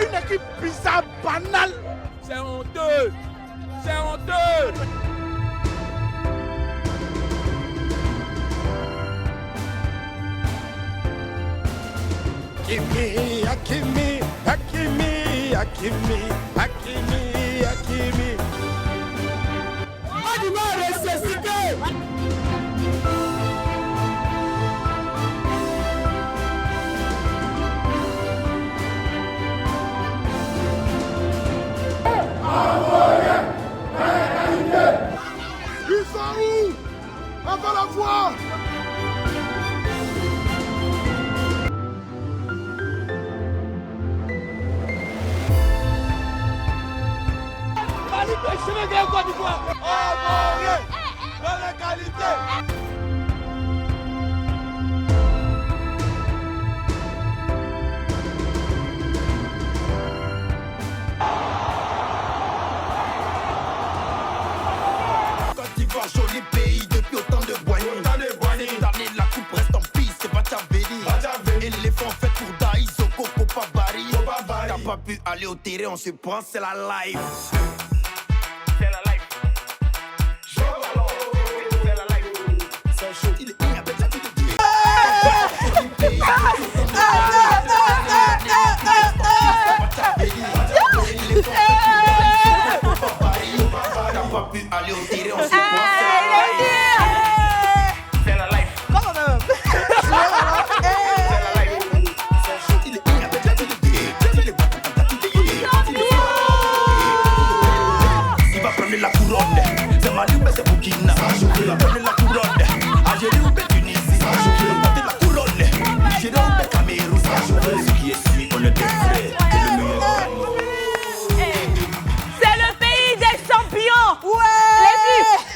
Une équipe bizarre, banale. C'est honteux. C'est honteux. Hakimi, Hakimi, Hakimi, Hakimi, Hakimi, Hakimi. On va ressusciter. Ils sont où? On va la voir. Sénégal Côte d'Ivoire. Oh mon Dieu, dans la qualité. Côte d'Ivoire, joli pays depuis autant de boignées. Cette année, la coupe reste en piste, c'est Bachabeli. Éléphant fait pour Daïs, Soko, Copa Bari. T'as pas pu aller au terrain, on se prend, c'est la live. Aller au terrain, on se prend, c'est la life. Comment même? Il va prendre la couronne. C'est Mali, mais c'est Burkina. Il va prendre la couronne. Algérie ou Tunisie. Il va prendre la couronne. Nigeria ou Cameroun. Ce qui est sûr, on est des frères.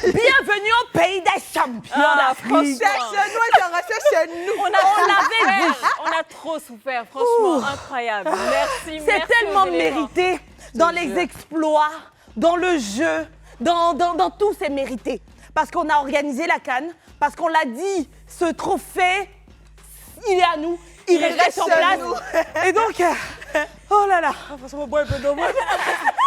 Bienvenue au pays des champions d'Afrique. C'est chez nous. On On a trop souffert, franchement, incroyable. Merci, C'est merci tellement aux éléphants. mérité. Dans les exploits, dans le jeu, dans tout, c'est mérité. Parce qu'on a organisé la CAN, parce qu'on l'a dit, ce trophée, il est à nous. Il reste en place. Et donc, oh là là.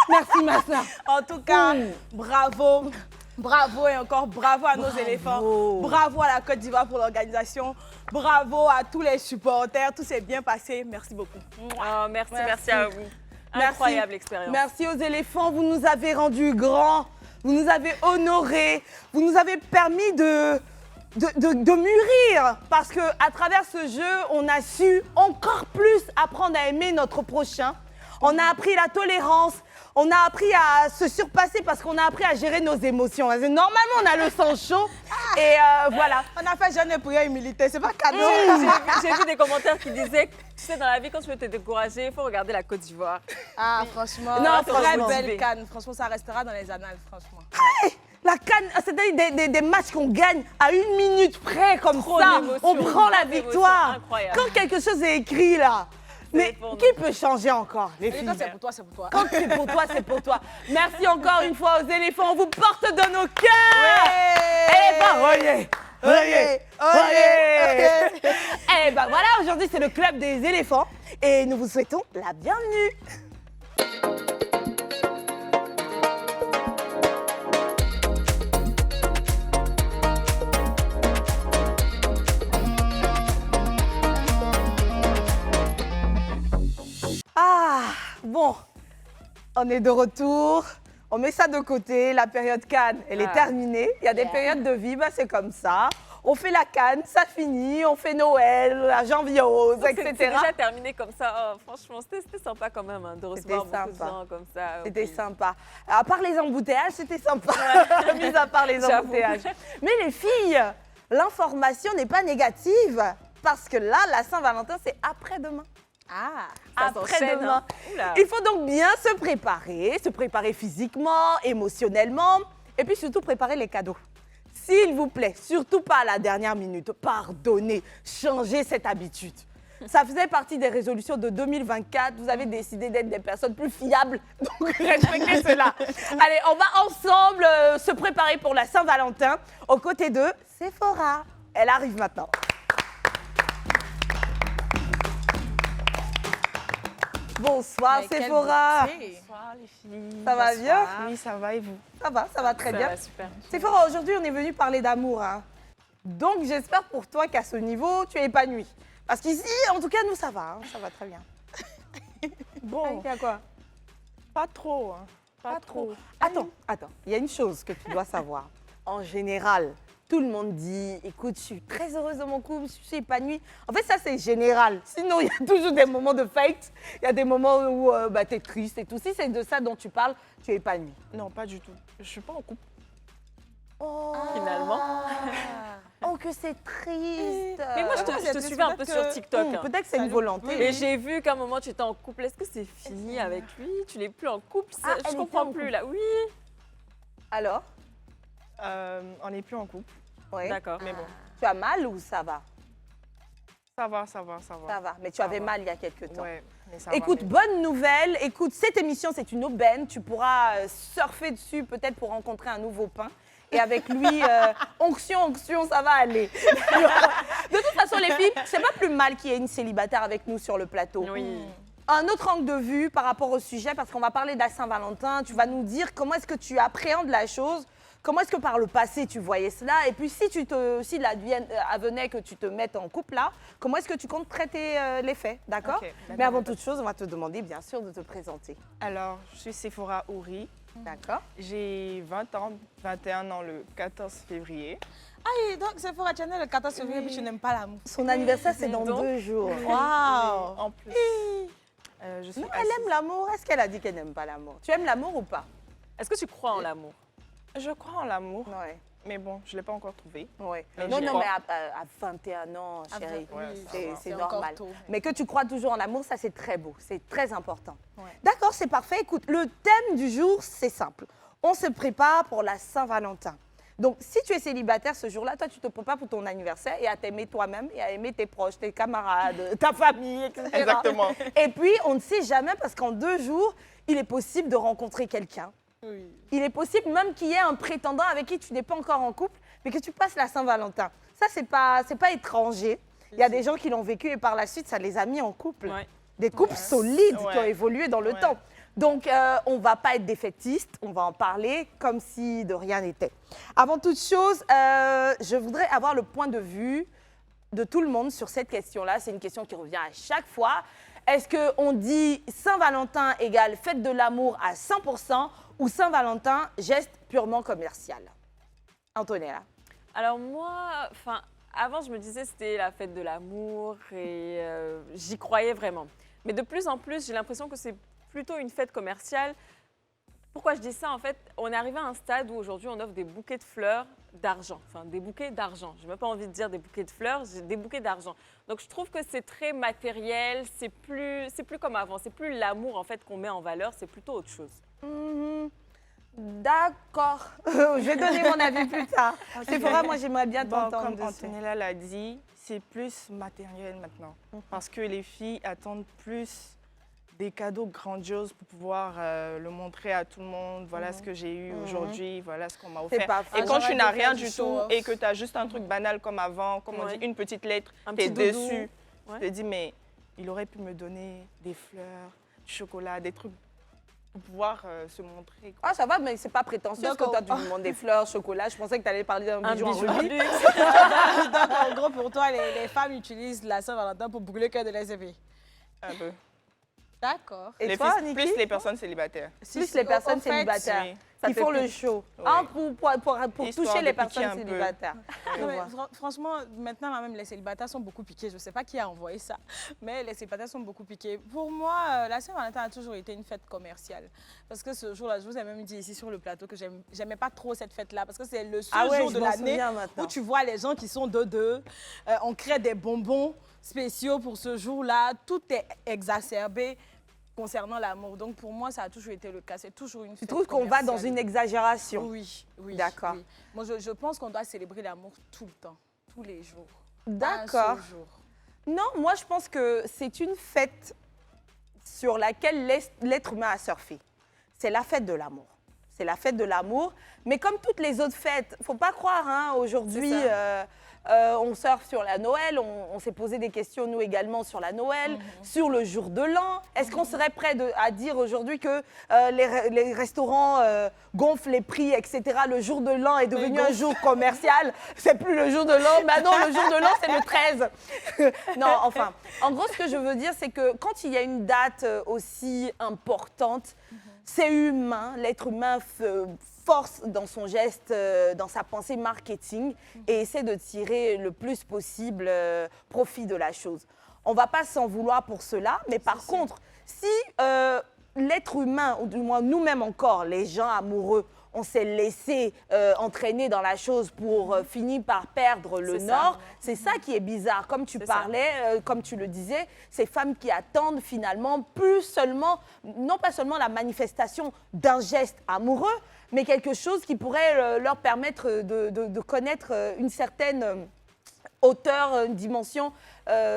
Merci, Masna. En tout cas, bravo. Bravo et encore bravo à nos éléphants. Bravo à la Côte d'Ivoire pour l'organisation. Bravo à tous les supporters. Tout s'est bien passé. Merci beaucoup. Oh, merci à vous. Incroyable expérience. Merci aux éléphants. Vous nous avez rendus grands. Vous nous avez honorés. Vous nous avez permis de mûrir. Parce qu'à travers ce jeu, on a su encore plus apprendre à aimer notre prochain. On a appris la tolérance. On a appris à se surpasser parce qu'on a appris à gérer nos émotions. Normalement, on a le sang chaud et voilà. On a fait jeûne pour humilité, c'est pas cadeau. J'ai vu des commentaires qui disaient que, tu sais, dans la vie, quand tu veux te décourager, il faut regarder la Côte d'Ivoire. Ah, franchement, Non, très franchement. belle canne. Franchement, ça restera dans les annales, franchement. Hey, la CAN, c'est-à-dire des matchs qu'on gagne à 1 minute près comme Trop ça. d'émotions, On prend la trop d'émotions, victoire. incroyable. Quand quelque chose est écrit là. Mais pour nous. qui peut changer encore, les Et filles? quand c'est pour toi, c'est pour toi. Quand c'est pour toi, c'est pour toi. Merci encore une fois aux éléphants. On vous porte dans nos cœurs. Eh ben, oyez. Eh ben voilà, aujourd'hui c'est le club des éléphants et nous vous souhaitons la bienvenue. Ah, bon, on est de retour. On met ça de côté. La période CAN, elle est terminée. Il y a des périodes de vie, bah, c'est comme ça. On fait la CAN, ça finit. On fait Noël, la janvier rose, etc. C'est déjà terminé comme ça. Oh, franchement, c'était sympa quand même hein, de recevoir C'était beaucoup de sympa. gens comme ça. C'était sympa. À part les embouteillages, c'était sympa. Mis à part les J'avoue. embouteillages. Mais les filles, l'information n'est pas négative. Parce que là, la Saint-Valentin, c'est après-demain. Ah, Ça s'enchaîne, Après-demain. hein. Oula. Il faut donc bien se préparer physiquement, émotionnellement, et puis surtout préparer les cadeaux. S'il vous plaît, surtout pas à la dernière minute, pardonnez, changez cette habitude. Ça faisait partie des résolutions de 2024. Vous avez décidé d'être des personnes plus fiables, donc respectez cela. Allez, on va ensemble se préparer pour la Saint-Valentin aux côtés de Sephora. Elle arrive maintenant. Bonsoir Mais quelle Sephora. beauté. Bonsoir les filles. Ça va bien? Oui, ça va et vous? Ça va très Ça bien. va super. Sephora, aujourd'hui, on est venu parler d'amour. Hein. Donc, j'espère pour toi qu'à ce niveau, tu es épanouie. Parce qu'ici, en tout cas, nous, ça va. Hein. Ça va très bien. Bon, Il y a quoi? pas trop. Hein. Pas trop. Attends. Il y a une chose que tu dois savoir. En général, tout le monde dit, écoute, je suis très heureuse dans mon couple, je suis épanouie. En fait, ça, c'est général. Sinon, il y a toujours des moments de fake. Il y a des moments où tu es triste et tout. Si c'est de ça dont tu parles, tu es épanouie. Non, pas du tout. Je suis pas en couple. Oh. Finalement. Oh, que c'est triste. Mais moi, je te suivais un peu sur TikTok. hein. Peut-être que c'est une volonté. Mais j'ai vu qu'à un moment, tu étais en couple. Est-ce que c'est fini avec lui? Tu n'es plus en couple? Ah, Je elle comprends était en plus, couple. là. Oui. Alors? On n'est plus en couple. Oui. D'accord. Mais bon, Tu as mal ou ça va? ça va. Ça va, mais tu avais va. mal il y a quelques temps. Ouais, mais ça Écoute, va. bonne nouvelle. Écoute, cette émission, c'est une aubaine. Tu pourras surfer dessus peut-être pour rencontrer un nouveau pain. Et avec lui, onction, ça va aller. De toute façon, les filles, c'est pas plus mal qu'il y ait une célibataire avec nous sur le plateau. Oui. Un autre angle de vue par rapport au sujet, parce qu'on va parler de la Saint-Valentin, tu vas nous dire comment est-ce que tu appréhendes la chose, comment est-ce que par le passé tu voyais cela, et puis si advenait que tu te mettes en couple là, comment est-ce que tu comptes traiter les faits, d'accord? Ok, d'accord, Mais avant d'accord. toute chose, on va te demander bien sûr de te présenter. Alors, je suis Sephora Ouri. D'accord? J'ai 20 ans, 21 ans le 14 février. Ah, et donc Sephora, tu es née le 14 février, puis tu n'aimes pas l'amour. Son anniversaire, c'est dans donc. 2 jours. Waouh. En plus, je suis Non, elle aime l'amour. Est-ce qu'elle a dit qu'elle n'aime pas l'amour? Tu aimes l'amour ou pas? Est-ce que tu crois en l'amour? Je crois en l'amour, Ouais. mais bon, je ne l'ai pas encore trouvé. Ouais. Mais Non, j'y non, crois. mais à 21 ans, chérie, Ouais, ça va. c'est encore normal. tôt. Mais que tu crois toujours en l'amour, ça c'est très beau, c'est très important. Ouais. D'accord, c'est parfait. Écoute, le thème du jour, c'est simple. On se prépare pour la Saint-Valentin. Donc, si tu es célibataire ce jour-là, toi, tu te prépares pour ton anniversaire et à t'aimer toi-même et à aimer tes proches, tes camarades, ta famille, etc. Exactement. Et puis, on ne sait jamais parce qu'en 2 jours, il est possible de rencontrer quelqu'un. Oui. Il est possible même qu'il y ait un prétendant avec qui tu n'es pas encore en couple, mais que tu passes la Saint-Valentin. Ça, c'est pas étranger. Il y a des gens qui l'ont vécu et par la suite, ça les a mis en couple. Ouais. Des couples solides qui ont Ouais. évolué dans le Ouais. temps. Donc, on ne va pas être défaitiste, on va en parler comme si de rien n'était. Avant toute chose, je voudrais avoir le point de vue de tout le monde sur cette question-là. C'est une question qui revient à chaque fois. Est-ce qu'on dit Saint-Valentin égale fête de l'amour à 100% ou Saint-Valentin, geste purement commercial? Antonella. Alors moi, avant je me disais c'était la fête de l'amour et j'y croyais vraiment. Mais de plus en plus, j'ai l'impression que c'est plutôt une fête commerciale. Pourquoi je dis ça? En fait, on est arrivé à un stade où aujourd'hui on offre des bouquets de fleurs d'argent. Enfin, des bouquets d'argent. Je n'ai même pas envie de dire des bouquets de fleurs, j'ai des bouquets d'argent. Donc je trouve que c'est très matériel, c'est plus comme avant. C'est plus l'amour en fait qu'on met en valeur, c'est plutôt autre chose. D'accord. Je vais donner mon avis plus tard. Sephora, moi j'aimerais bien Bon, t'entendre comme dessus. Antonella l'a dit, c'est plus matériel maintenant. Parce que les filles attendent plus des cadeaux grandioses pour pouvoir le montrer à tout le monde. Voilà ce que j'ai eu aujourd'hui, voilà ce qu'on m'a offert. pas faux. Et quand tu J'aurais n'as dû rien faire du du tout show-off. et que tu as juste un truc banal comme avant, comme on Ouais. dit, une petite lettre, Un tu es petit doudou. déçu. Ouais. Tu te dis, mais il aurait pu me donner des fleurs, du chocolat, des trucs pour pouvoir se montrer. quoi. Ah, ça va, mais c'est pas prétentieux parce que Donc, toi, tu demandes des fleurs, chocolat. Je pensais que tu allais parler d'un Un bijou en bijou de rubis. luxe. Donc, en gros, pour toi, les femmes utilisent la Saint-Valentin pour brûler le cœur de leurs aimés. Un peu. D'accord. Et Les toi, filles- Niki? plus les personnes célibataires. Plus les personnes Au fait, célibataires oui. qui Ça fait font le plus. show. Oui. Hein, pour Histoire toucher de les piquer personnes un peu. célibataires. Je Non, mais vois. franchement, maintenant, même les célibataires sont beaucoup piqués. Je ne sais pas qui a envoyé ça, mais les célibataires sont beaucoup piqués. Pour moi, la Saint-Valentin a toujours été une fête commerciale. Parce que ce jour-là, je vous ai même dit ici sur le plateau que j'aimais pas trop cette fête-là. Parce que c'est le seul Ah ouais, jour je de m'en l'année souviens maintenant. où tu vois les gens qui sont deux. On crée des bonbons spéciaux pour ce jour-là. Tout est exacerbé concernant l'amour. Donc pour moi, ça a toujours été le cas. C'est toujours une Tu fête trouves qu'on va dans commerciale. une exagération? Oui, oui. D'accord. oui. Moi, je pense qu'on doit célébrer l'amour tout le temps, tous les jours. D'accord. Un seul jour. Non, moi je pense que c'est une fête sur laquelle l'être humain a surfé. C'est la fête de l'amour. C'est la fête de l'amour. Mais comme toutes les autres fêtes, faut pas croire, hein, aujourd'hui, C'est on surfe sur la Noël, on s'est posé des questions, nous également, sur la Noël, sur le jour de l'an. Est-ce qu'on serait prêt à dire aujourd'hui que les restaurants gonflent les prix, etc. Le jour de l'an est devenu un jour commercial. C'est plus le jour de l'an. Maintenant, le jour de l'an, c'est le 13. Non, enfin, en gros, ce que je veux dire, c'est que quand il y a une date aussi importante, c'est humain, l'être humain force dans son geste, dans sa pensée marketing et essaie de tirer le plus possible profit de la chose. On ne va pas s'en vouloir pour cela, mais par contre, si l'être humain, ou du moins nous-mêmes encore, les gens amoureux, on s'est laissé entraîner dans la chose pour finir par perdre le nord. C'est ça qui est bizarre. Comme tu parlais, comme tu le disais, ces femmes qui attendent finalement plus seulement, non pas seulement la manifestation d'un geste amoureux, mais quelque chose qui pourrait leur permettre de connaître une certaine hauteur, une dimension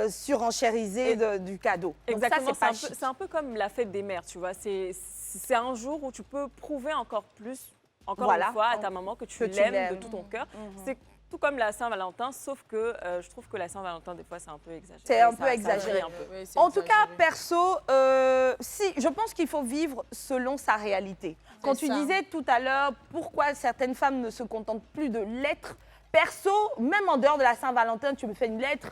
surenchérisée du cadeau. Exactement, c'est un peu comme la fête des mères, tu vois. C'est un jour où tu peux prouver encore plus, une fois, à ta maman que tu l'aimes de tout ton cœur. C'est tout comme la Saint-Valentin, sauf que je trouve que la Saint-Valentin, des fois, c'est un peu exagéré. C'est un peu exagéré. Oui, En tout cas, perso, je pense qu'il faut vivre selon sa réalité. Quand tu disais tout à l'heure pourquoi certaines femmes ne se contentent plus de lettres, perso, même en dehors de la Saint-Valentin, tu me fais une lettre.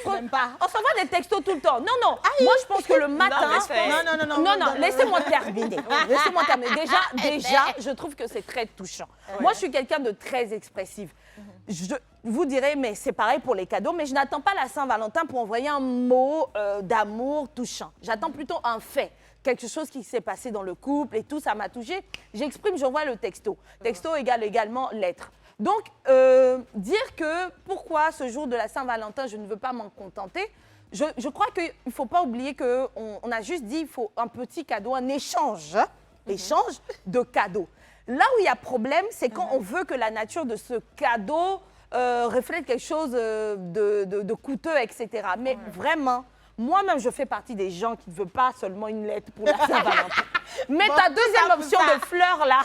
Même pas. On s'envoie des textos tout le temps. Non, non. Moi, je pense que le matin. Non, laissez-moi terminer. Laissez-moi terminer. Déjà, je trouve que c'est très touchant. Moi, je suis quelqu'un de très expressif. Je vous dirais, mais c'est pareil pour les cadeaux, mais je n'attends pas la Saint-Valentin pour envoyer un mot d'amour touchant. J'attends plutôt un fait. Quelque chose qui s'est passé dans le couple et tout, ça m'a touchée. J'exprime, j'envoie le texto. Texto égale également lettre. Donc, dire que pourquoi ce jour de la Saint-Valentin, je ne veux pas m'en contenter, je crois qu'il ne faut pas oublier qu'on a juste dit qu'il faut un petit cadeau, un échange de cadeaux. Là où il y a problème, c'est quand on veut que la nature de ce cadeau reflète quelque chose de coûteux, etc. Mais vraiment, moi-même, je fais partie des gens qui ne veulent pas seulement une lettre pour la Saint-Valentin. Mais ta deuxième option de fleurs, là,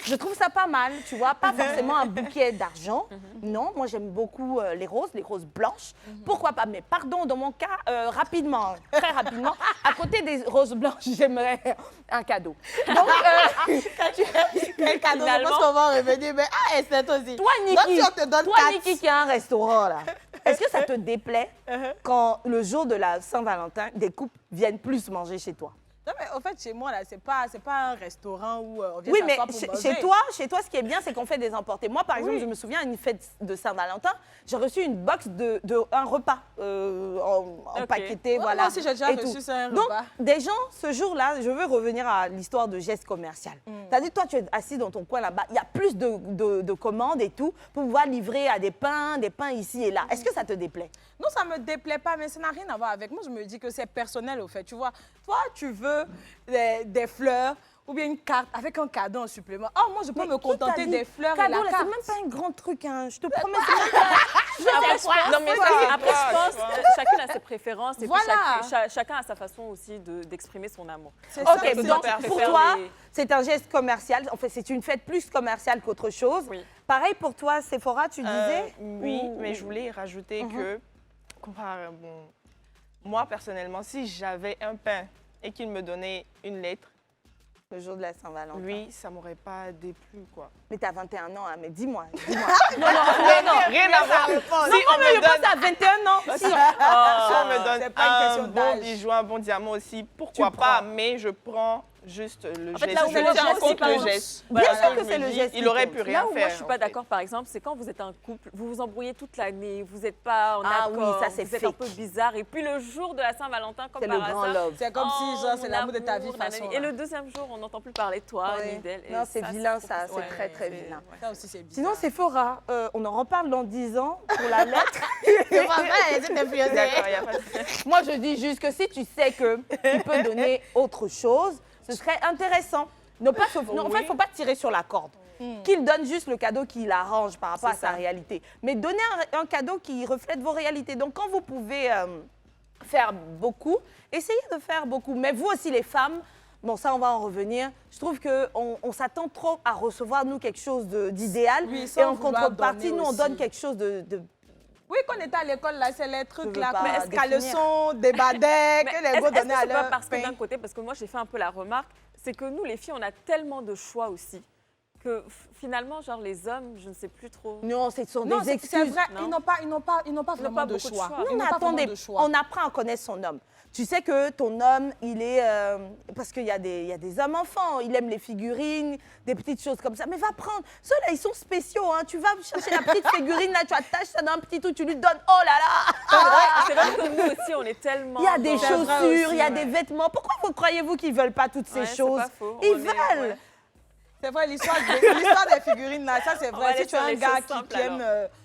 je trouve ça pas mal, tu vois. Pas forcément un bouquet d'argent. Non, moi, j'aime beaucoup les roses blanches. Pourquoi pas? Mais pardon, dans mon cas, rapidement, très rapidement, à côté des roses blanches, j'aimerais un cadeau. Donc, quel cadeau? Je pense qu'on va revenir. Mais c'est aussi. Toi, Niki, donc, si on te donne Niki qui a un restaurant, là, est-ce que ça te déplaît quand le jour de la Saint-Valentin, des couples viennent plus manger chez toi? Non, mais en fait, chez moi, là, c'est pas un restaurant où on vient oui, mais s'asseoir pour manger. chez toi, ce qui est bien, c'est qu'on fait des emportés. Moi, par exemple, je me souviens, à une fête de Saint-Valentin, j'ai reçu une box un repas empaqueté, voilà. Moi aussi, j'ai déjà reçu ça, un repas. Donc, des gens, ce jour-là, je veux revenir à l'histoire de gestes commercial. C'est-à-dire, toi, tu es assis dans ton coin là-bas, il y a plus de commandes et tout pour pouvoir livrer à des pains ici et là. Est-ce que ça te déplaît? Non, ça ne me déplaît pas, mais ça n'a rien à voir avec moi. Je me dis que c'est personnel, au fait. Tu vois, toi, tu veux des fleurs ou bien une carte avec un cadeau en supplément. Oh, moi, je peux me contenter des fleurs et la cadeau, carte. c'est même pas un grand truc, hein. Je te promets, c'est même pas... Non, mais après, je pense que chacune a ses préférences et puis chacun a sa façon aussi d'exprimer son amour. Ok, donc pour toi, c'est un geste commercial. En fait, c'est une fête plus commerciale qu'autre chose. Oui. Pareil pour toi, Sephora, tu disais? Oui, mais je voulais rajouter que, moi, personnellement, si j'avais un pain et qu'il me donnait une lettre, le jour de la Saint-Valentin. lui, ça m'aurait pas déplu, quoi. Mais t'as 21 ans, hein, mais dis-moi. Non, rien à voir. Si on me donne... à 21 ans. Si on me donne c'est pas une question un bon d'âge. bijou, un bon diamant aussi, pourquoi pas, mais je prends juste le fait, geste. là où Je le tiens en geste, compte c'est pas le un- geste. Bien Parce sûr je que me c'est le dis, geste il qui aurait compte. pu rien Là où faire. moi je suis pas en fait. d'accord, par exemple, c'est quand vous êtes un couple, vous vous embrouillez toute l'année, vous n'êtes pas en Ah accord, oui, ça, c'est vous êtes un fake. peu bizarre. Et puis le jour de la Saint-Valentin, comme C'est le par grand hasard, love. C'est comme si, genre, c'est mon l'amour de ta vie, amour, façon. nanani. Et le deuxième jour, on n'entend plus parler de toi, Ouais. ni d'elle. Et Non, c'est ça, vilain, je ça. trouve- C'est très, très c'est- vilain. ouais. Ça aussi, c'est bizarre. Sinon, Sephora, on en reparle dans 10 ans pour la lettre. c'est pas vrai, elle essaie d'influencer. D'accord, il n'y a pas de souci. Moi, je dis juste que si tu sais qu'il peut donner autre chose, ce serait intéressant. En fait, il ne faut pas tirer sur la corde. Qu'il donne juste le cadeau qui l'arrange par rapport à sa réalité. Mais donnez un cadeau qui reflète vos réalités. Donc, quand vous pouvez faire beaucoup, essayez de faire beaucoup. Mais vous aussi, les femmes, bon, ça, on va en revenir. Je trouve qu'on s'attend trop à recevoir, nous, quelque chose d'idéal. Oui, et sans en vouloir contrepartie, donner nous, on aussi. donne quelque chose de Oui, quand on était à l'école, là, c'est les trucs veux là, pas comme définir. caleçon, des badets, que les Est-ce gars que donnaient à c'est pas leur parce que pain. d'un côté, parce que moi j'ai fait un peu la remarque, c'est que nous les filles, on a tellement de choix aussi que finalement, genre les hommes, je ne sais plus trop. Non, ce sont Non, des c'est excuses. vrai, non. ils n'ont pas vraiment pas de beaucoup de choix. choix. Ils Non, n'ont pas vraiment attendez, de choix. on apprend à connaître son homme. Tu sais que ton homme, il est... parce qu'il y a des hommes enfants, il aime les figurines, des petites choses comme ça. Mais va prendre... Ceux-là, ils sont spéciaux. Hein. Tu vas chercher la petite figurine, là, tu attaches ça dans un petit truc, tu lui donnes... Oh là là C'est vrai que nous aussi, on est tellement. Il y a des dans- C'est vrai chaussures, aussi, il y a ouais. des vêtements. Pourquoi vous croyez-vous qu'ils veulent pas toutes ces Ouais, c'est choses? pas faux. Ils On est- veulent. ouais. C'est vrai, l'histoire des figurines, là, ça c'est va vrai. aller Si tu es sur un les gars choses qui simples, aime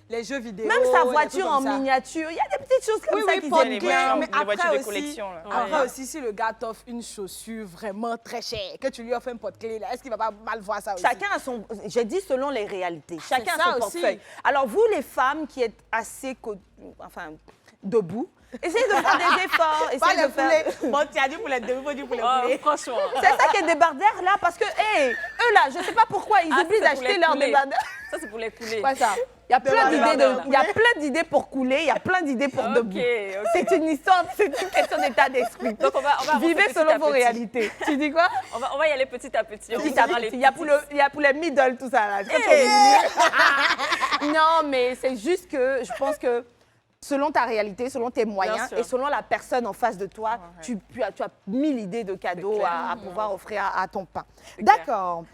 les jeux vidéo, Même sa les voiture trucs en comme ça. miniature, il y a des petites choses comme Oui, ça oui, qu'ils porte aiment les bien, voitures- mais les voitures après de aussi, collection, là. après Ouais. aussi, si le gars t'offre une chaussure vraiment très chère, que tu lui offres un porte-clés, là, est-ce qu'il va pas mal voir ça aussi? Chacun a son... J'ai dit selon les réalités. Chacun c'est a ça son aussi. portefeuille. Alors, vous, les femmes qui êtes assez... debout, essayez de faire des efforts. Pas Essayez les de faire... poulets. Bon, tu as dit pour les deux, il faut dire pour les Oh, poulets. franchement. C'est ça qui est débardeur, là, parce que, hé, eux, là, je sais pas pourquoi, ils Ah, oublient c'est pour d'acheter les leur poulets. débardeur. Ça, c'est pour les coulées. Quoi ça? Il y a plein d'idées Débardeur. il y a plein d'idées pour couler, il y a plein d'idées pour Ok, debout. ok. C'est une histoire, c'est une question d'état d'esprit. Donc, on va avancer Vivez petit selon à vos petit. réalités. Tu dis quoi? On va y aller petit à petit. On Petit à verra les petit. Il y a pour les middle, tout ça, là. C'est comme ça, au milieu. Non, mais c'est juste que je pense que selon ta réalité, selon tes moyens sûr. et selon la personne en face de toi, tu as 1000 idées de cadeaux clair. à pouvoir offrir à ton pain. C'est clair. D'accord.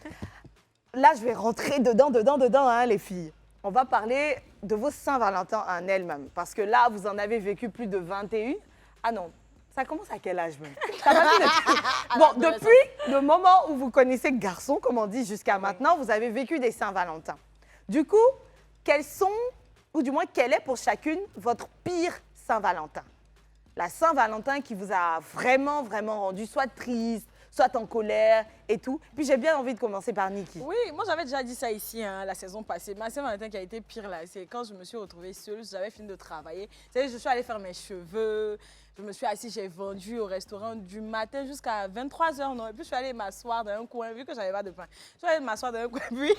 Là, je vais rentrer dedans, hein, les filles. On va parler de vos Saint-Valentin en elles-mêmes. Parce que là, vous en avez vécu plus de 21. Ah non, ça commence à quel âge même? Ça va plus de- Bon, depuis le moment où vous connaissez garçon, comme on dit, jusqu'à maintenant, vous avez vécu des Saint-Valentin. Du coup, quels sont, ou du moins, quel est pour chacune votre pire Saint-Valentin? La Saint-Valentin qui vous a vraiment, vraiment rendu soit triste, soit en colère et tout. Puis j'ai bien envie de commencer par Niki. Oui, moi j'avais déjà dit ça ici hein, la saison passée. Ma Saint-Valentin qui a été pire là, c'est quand je me suis retrouvée seule, j'avais fini de travailler. Vous savez, je suis allée faire mes cheveux, je me suis assise, j'ai vendu au restaurant du matin jusqu'à 23h, non. Et puis je suis allée m'asseoir dans un coin, vu que j'avais pas de pain. Je suis allée m'asseoir dans un coin, puis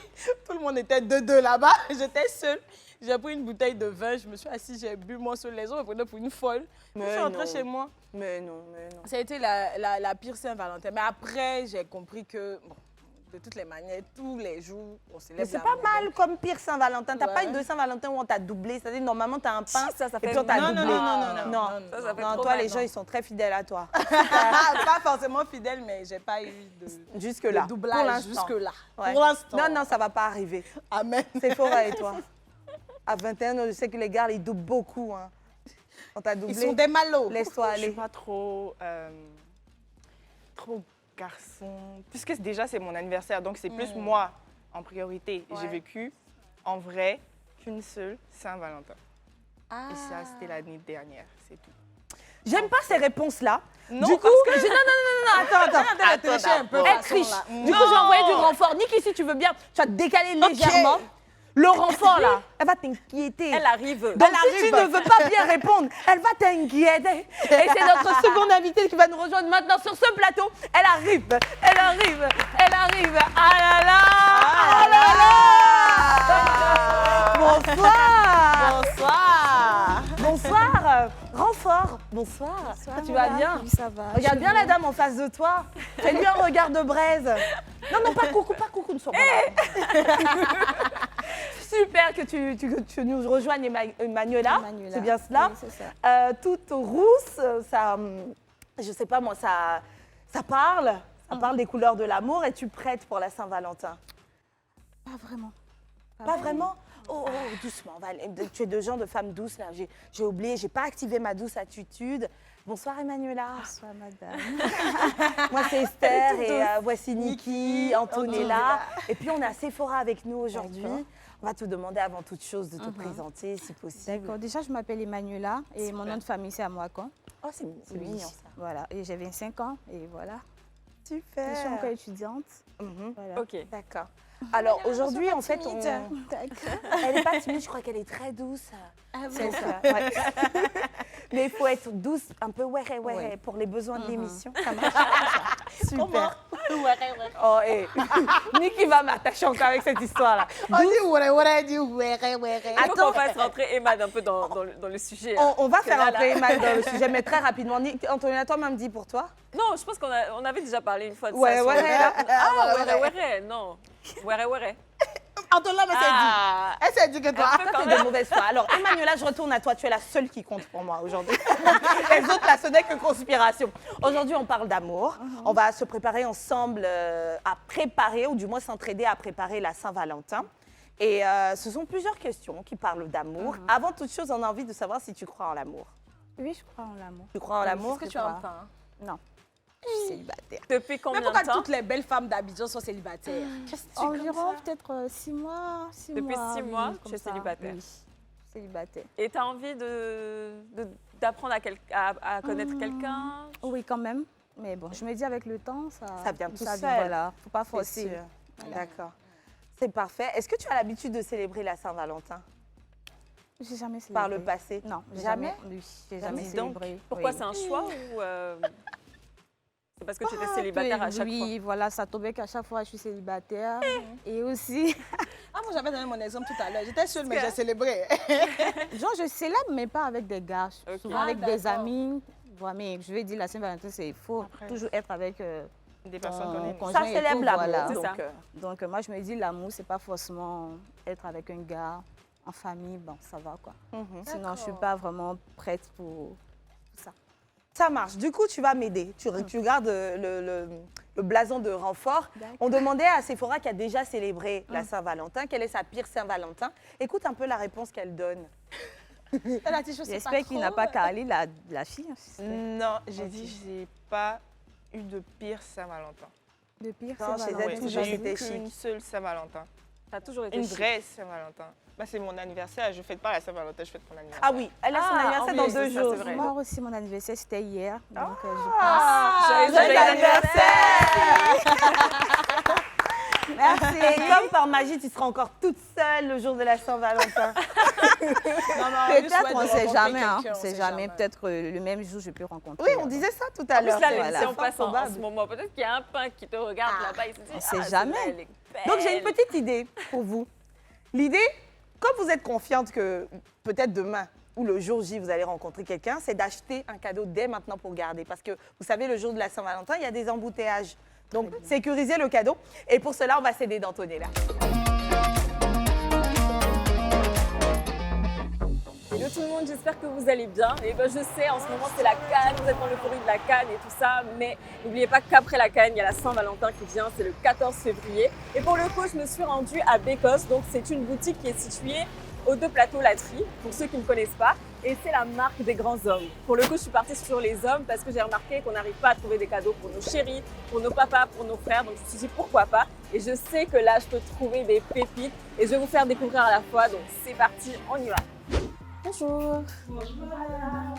tout le monde était deux là-bas. J'étais seule. J'ai pris une bouteille de vin, je me suis assise, j'ai bu mon seul. Les autres me prenaient pour une folle. Je suis rentrée chez moi. Mais non. Ça a été la pire Saint-Valentin. Mais après, j'ai compris que, bon, de toutes les manières, tous les jours, on célèbre Mais c'est l'amour. pas mal comme pire Saint-Valentin. T'as Ouais. pas une de Saint-Valentin où on t'a doublé. C'est-à-dire, normalement, t'as un pain Si, ça et fait puis on t'a mal. doublé. Non. Ça fait Non, trop toi, mal, les gens, non. ils sont très fidèles à toi. Pas forcément fidèle, mais j'ai pas eu de Jusque-là. doublage Pour l'instant. jusque-là. Ouais. Pour l'instant. Non, ça va pas arriver. Amen. C'est fort et toi. À 21 ans, je sais que les gars, ils doublent beaucoup. Hein. On t'a doublé. Ils sont des mallots. Laisse-toi Je suis aller. pas trop garçon. Puisque déjà, c'est mon anniversaire, donc c'est plus moi en priorité. Ouais. J'ai vécu en vrai qu'une seule Saint-Valentin. Et ça, c'était l'année dernière, c'est tout. J'aime pas ces réponses-là. Non, du coup, parce que- attends. tricher un peu. Elle triche. Du coup, j'ai envoyé du renfort. Niki, si tu veux bien, tu vas te décaler légèrement. Le renfort, là, elle va t'inquiéter. Elle arrive. Donc, si tu ne veux pas bien répondre, elle va t'inquiéter. Et c'est notre seconde invitée qui va nous rejoindre maintenant sur ce plateau. Elle arrive. Ah là là. Ah là là. Bonsoir. Renfort. Bonsoir. Tu vas bien? Oui, ça va. Regarde bien la dame en face de toi. Fais-lui un regard de braise. Non, pas coucou, ne sois pas là. Super que tu nous rejoignes, Emmanuela. Emmanuela. C'est bien cela. Oui, c'est ça. Toute rousse, ça, je sais pas moi, ça parle. Ça parle des couleurs de l'amour. Es-tu prête pour la Saint-Valentin? Pas vraiment. Pas vraiment? Oh, doucement. Tu es de genre de femme douce là. J'ai oublié, j'ai pas activé ma douce attitude. Bonsoir Emmanuela. Bonsoir, madame. Moi c'est Esther et voici Niki, Antonella. Et puis on a Sephora avec nous aujourd'hui. D'accord. On va te demander avant toute chose de te présenter si possible. D'accord. Déjà, je m'appelle Emmanuela et mon nom de famille, c'est Amouakon. Oh, c'est mignon ça. Voilà. Et j'ai 25 ans et voilà. Super. Je suis encore étudiante. Mhm. Voilà. Ok. D'accord. Alors aujourd'hui, en fait, D'accord. elle n'est pas timide, je crois qu'elle est très douce. Ah C'est ça, ouais. Mais il faut être douce, un peu ouais, pour les besoins de l'émission. Ça marche. Super. Oh, et Niki va m'attacher encore avec cette histoire-là. On dit ouais, dit ouais. Il faut qu'on fasse rentrer Emma un peu dans le sujet. Là. On va Parce que faire là, rentrer Emma dans le sujet, mais très rapidement. Antonina, toi, même dit pour toi. Non, je pense qu'on avait déjà parlé une fois de Ouais, ça. ouais, Ouais, non. Ouais. Antoine, mais elle s'est dit que toi. Ça, c'est de mauvaise foi. Alors, Emmanuela, je retourne à toi. Tu es la seule qui compte pour moi aujourd'hui. Les autres, là, ce n'est que conspiration. Aujourd'hui, on parle d'amour. On va se préparer ensemble à préparer, ou du moins s'entraider à préparer la Saint-Valentin. Et ce sont plusieurs questions qui parlent d'amour. Avant toute chose, on a envie de savoir si tu crois en l'amour. Oui, je crois en l'amour. Tu crois en l'amour? Est-ce que tu as un pain? Non. Je suis célibataire. Depuis combien Mais de pourquoi temps toutes les belles femmes d'Abidjan sont célibataires? Qu'est-ce que tu Environ peut-être 6 mois. Depuis 6 mois, oui, tu comme es ça. célibataire. Oui, célibataire. Et tu as envie d'apprendre à connaître quelqu'un? Oui, quand même. Mais bon, je me dis avec le temps, Ça vient tout seul. Voilà, faut pas C'est forcer. sûr. D'accord. C'est parfait. Est-ce que tu as l'habitude de célébrer la Saint-Valentin J'ai jamais célébré. par le passé? Non, Jamais? Oui, j'ai jamais Dis donc, célébré. Pourquoi Oui. c'est un choix ou c'est parce que tu étais célibataire à chaque fois? Oui, voilà, ça tombait qu'à chaque fois je suis célibataire. Et aussi, Ah, moi j'avais donné mon exemple tout à l'heure. J'étais seule, mais j'ai célébré. genre je célèbre, mais pas avec des gars, Ok. souvent Ah, avec des d'accord. amis. Voilà, mais je vais dire la Saint-Valentin, c'est faux. Toujours être avec Des personnes qu'on aime. conjoint Ça et célèbre tout, l'amour. voilà. C'est Donc, ça. Donc moi je me dis l'amour, c'est pas forcément être avec un gars en famille, bon ça va quoi. Sinon je suis pas vraiment prête pour ça. ça marche. Du coup, tu vas m'aider. Tu gardes le blason de renfort. On demandait à Sephora qui a déjà célébré la Saint-Valentin, quelle est sa pire Saint-Valentin. Écoute un peu la réponse qu'elle donne. Elle a dit, je sais pas J'espère qu'il n'a trop. pas calé la fille. Non, j'ai dit j'ai pas eu de pire Saint-Valentin. De pire, Non, c'est chez Valentin. elle, Ouais, toujours j'ai eu c'était chic. qu'une seule Saint-Valentin. Ça a toujours été Une chic. vraie Saint-Valentin. Bah, c'est mon anniversaire, je fête pas la Saint-Valentin, je fête mon anniversaire. Ah oui, elle a son Ah, anniversaire oui, dans c'est 2 ça, jours. c'est vrai. Moi aussi, mon anniversaire, c'était hier. Donc, je Joyeux Merci. Et comme par magie, tu seras encore toute seule le jour de la Saint-Valentin. Peut-être, on ne sait jamais. Hein. On sait jamais. Peut-être le même jour, je peux rencontrer. Oui, on disait ça tout à En plus, l'heure. là, c'est- même c'est si on fort passe en probable. ce moment, peut-être qu'il y a un pain qui te regarde là-bas, il se dit, on sait ah, jamais. celle-là, elle est belle. Donc j'ai une petite idée pour vous. L'idée, comme vous êtes confiante que peut-être demain ou le jour J, vous allez rencontrer quelqu'un, c'est d'acheter un cadeau dès maintenant pour garder. Parce que vous savez, le jour de la Saint-Valentin, il y a des embouteillages. Donc sécurisez le cadeau. Et pour cela, on va s'aider d'Antonella. Hello tout le monde, j'espère que vous allez bien. Et ben je sais, en ce moment c'est la Cannes, vous êtes dans l'euphorie de la Cannes et tout ça, mais n'oubliez pas qu'après la Cannes, il y a la Saint-Valentin qui vient, c'est le 14 février. Et pour le coup, je me suis rendue à Bécosse, donc c'est une boutique qui est située aux 2 plateaux Latterie, pour ceux qui ne connaissent pas, et c'est la marque des grands hommes. Pour le coup, je suis partie sur les hommes parce que j'ai remarqué qu'on n'arrive pas à trouver des cadeaux pour nos chéris, pour nos papas, pour nos frères, donc je me suis dit pourquoi pas. Et je sais que là, je peux trouver des pépites et je vais vous faire découvrir à la fois, donc c'est parti, on y va. Bonjour. Bonjour.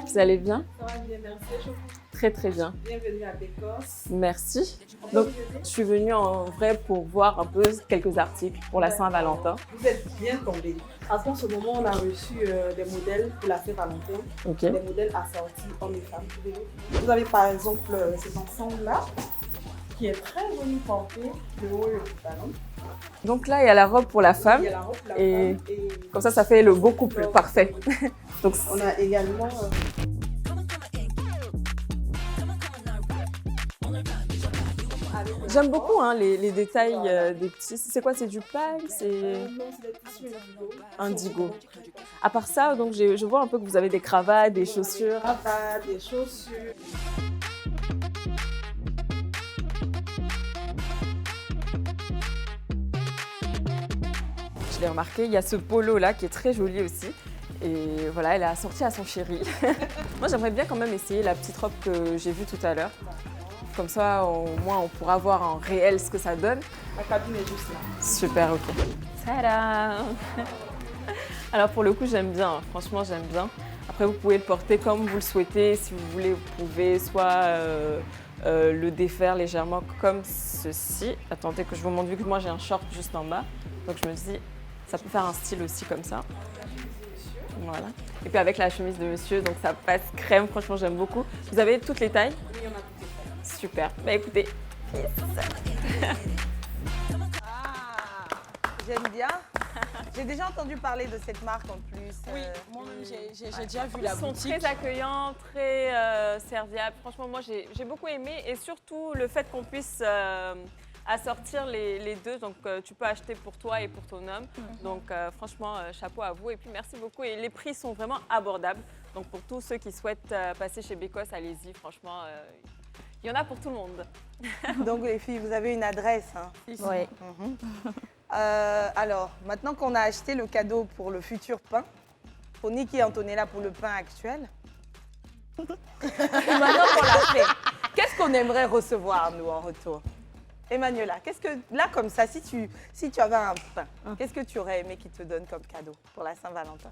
Vous allez bien? Ça va bien, merci. Très très bien. Bienvenue à Bécosse. Merci. Donc, je suis venue en vrai pour voir un peu quelques articles pour la Saint-Valentin. Vous êtes bien tombés. Parce qu'en ce moment, on a reçu des modèles pour la Saint-Valentin. Ok. Des modèles assortis hommes et femmes. Vous avez par exemple cet ensemble-là, qui est très joli porté, le haut et le pantalon. Donc là, il y a la robe pour la femme. Il y a la robe pour la Et femme. Et comme ça fait le beau couple parfait. Donc, on a également... j'aime beaucoup hein, les détails des petits. C'est quoi? C'est du paille? C'est non, c'est des tissus indigo. indigo. À part ça, donc je vois un peu que vous avez des cravates, des chaussures. Cravates, des chaussures. Je l'ai remarqué, il y a ce polo là qui est très joli aussi. Et voilà, elle a sorti à son chéri. Moi, j'aimerais bien quand même essayer la petite robe que j'ai vue tout à l'heure. Comme ça, au moins, on pourra voir en réel ce que ça donne. La cabine est juste là. Super, ok. Tada! Alors pour le coup, j'aime bien, franchement, j'aime bien. Après, vous pouvez le porter comme vous le souhaitez. Si vous voulez, vous pouvez soit le défaire légèrement comme ceci. Attendez que je vous montre, vu que moi j'ai un short juste en bas. Donc je me dis, ça peut faire un style aussi comme ça. Voilà. Et puis avec la chemise de monsieur, donc ça passe crème, franchement, j'aime beaucoup. Vous avez toutes les tailles? Oui, on a toutes les tailles. Super. Bah écoutez, J'aime bien. J'ai déjà entendu parler de cette marque en plus. Oui, moi-même, j'ai déjà vu la Ils sont boutique. très accueillants, très serviables. Franchement, moi, j'ai beaucoup aimé. Et surtout, le fait qu'on puisse assortir les deux. Donc, tu peux acheter pour toi et pour ton homme. Donc, franchement, chapeau à vous. Et puis, merci beaucoup. Et les prix sont vraiment abordables. Donc, pour tous ceux qui souhaitent passer chez Bécosse, allez-y. Franchement, il y en a pour tout le monde. Donc les filles, vous avez une adresse. Hein. Oui. Alors, maintenant qu'on a acheté le cadeau pour le futur pain, pour Niki et Antonella pour le pain actuel, et maintenant qu'on l'a fait, qu'est-ce qu'on aimerait recevoir, nous, en retour? Emmanuela, qu'est-ce que, là, comme ça, si tu avais un pain, qu'est-ce que tu aurais aimé qu'il te donne comme cadeau pour la Saint-Valentin?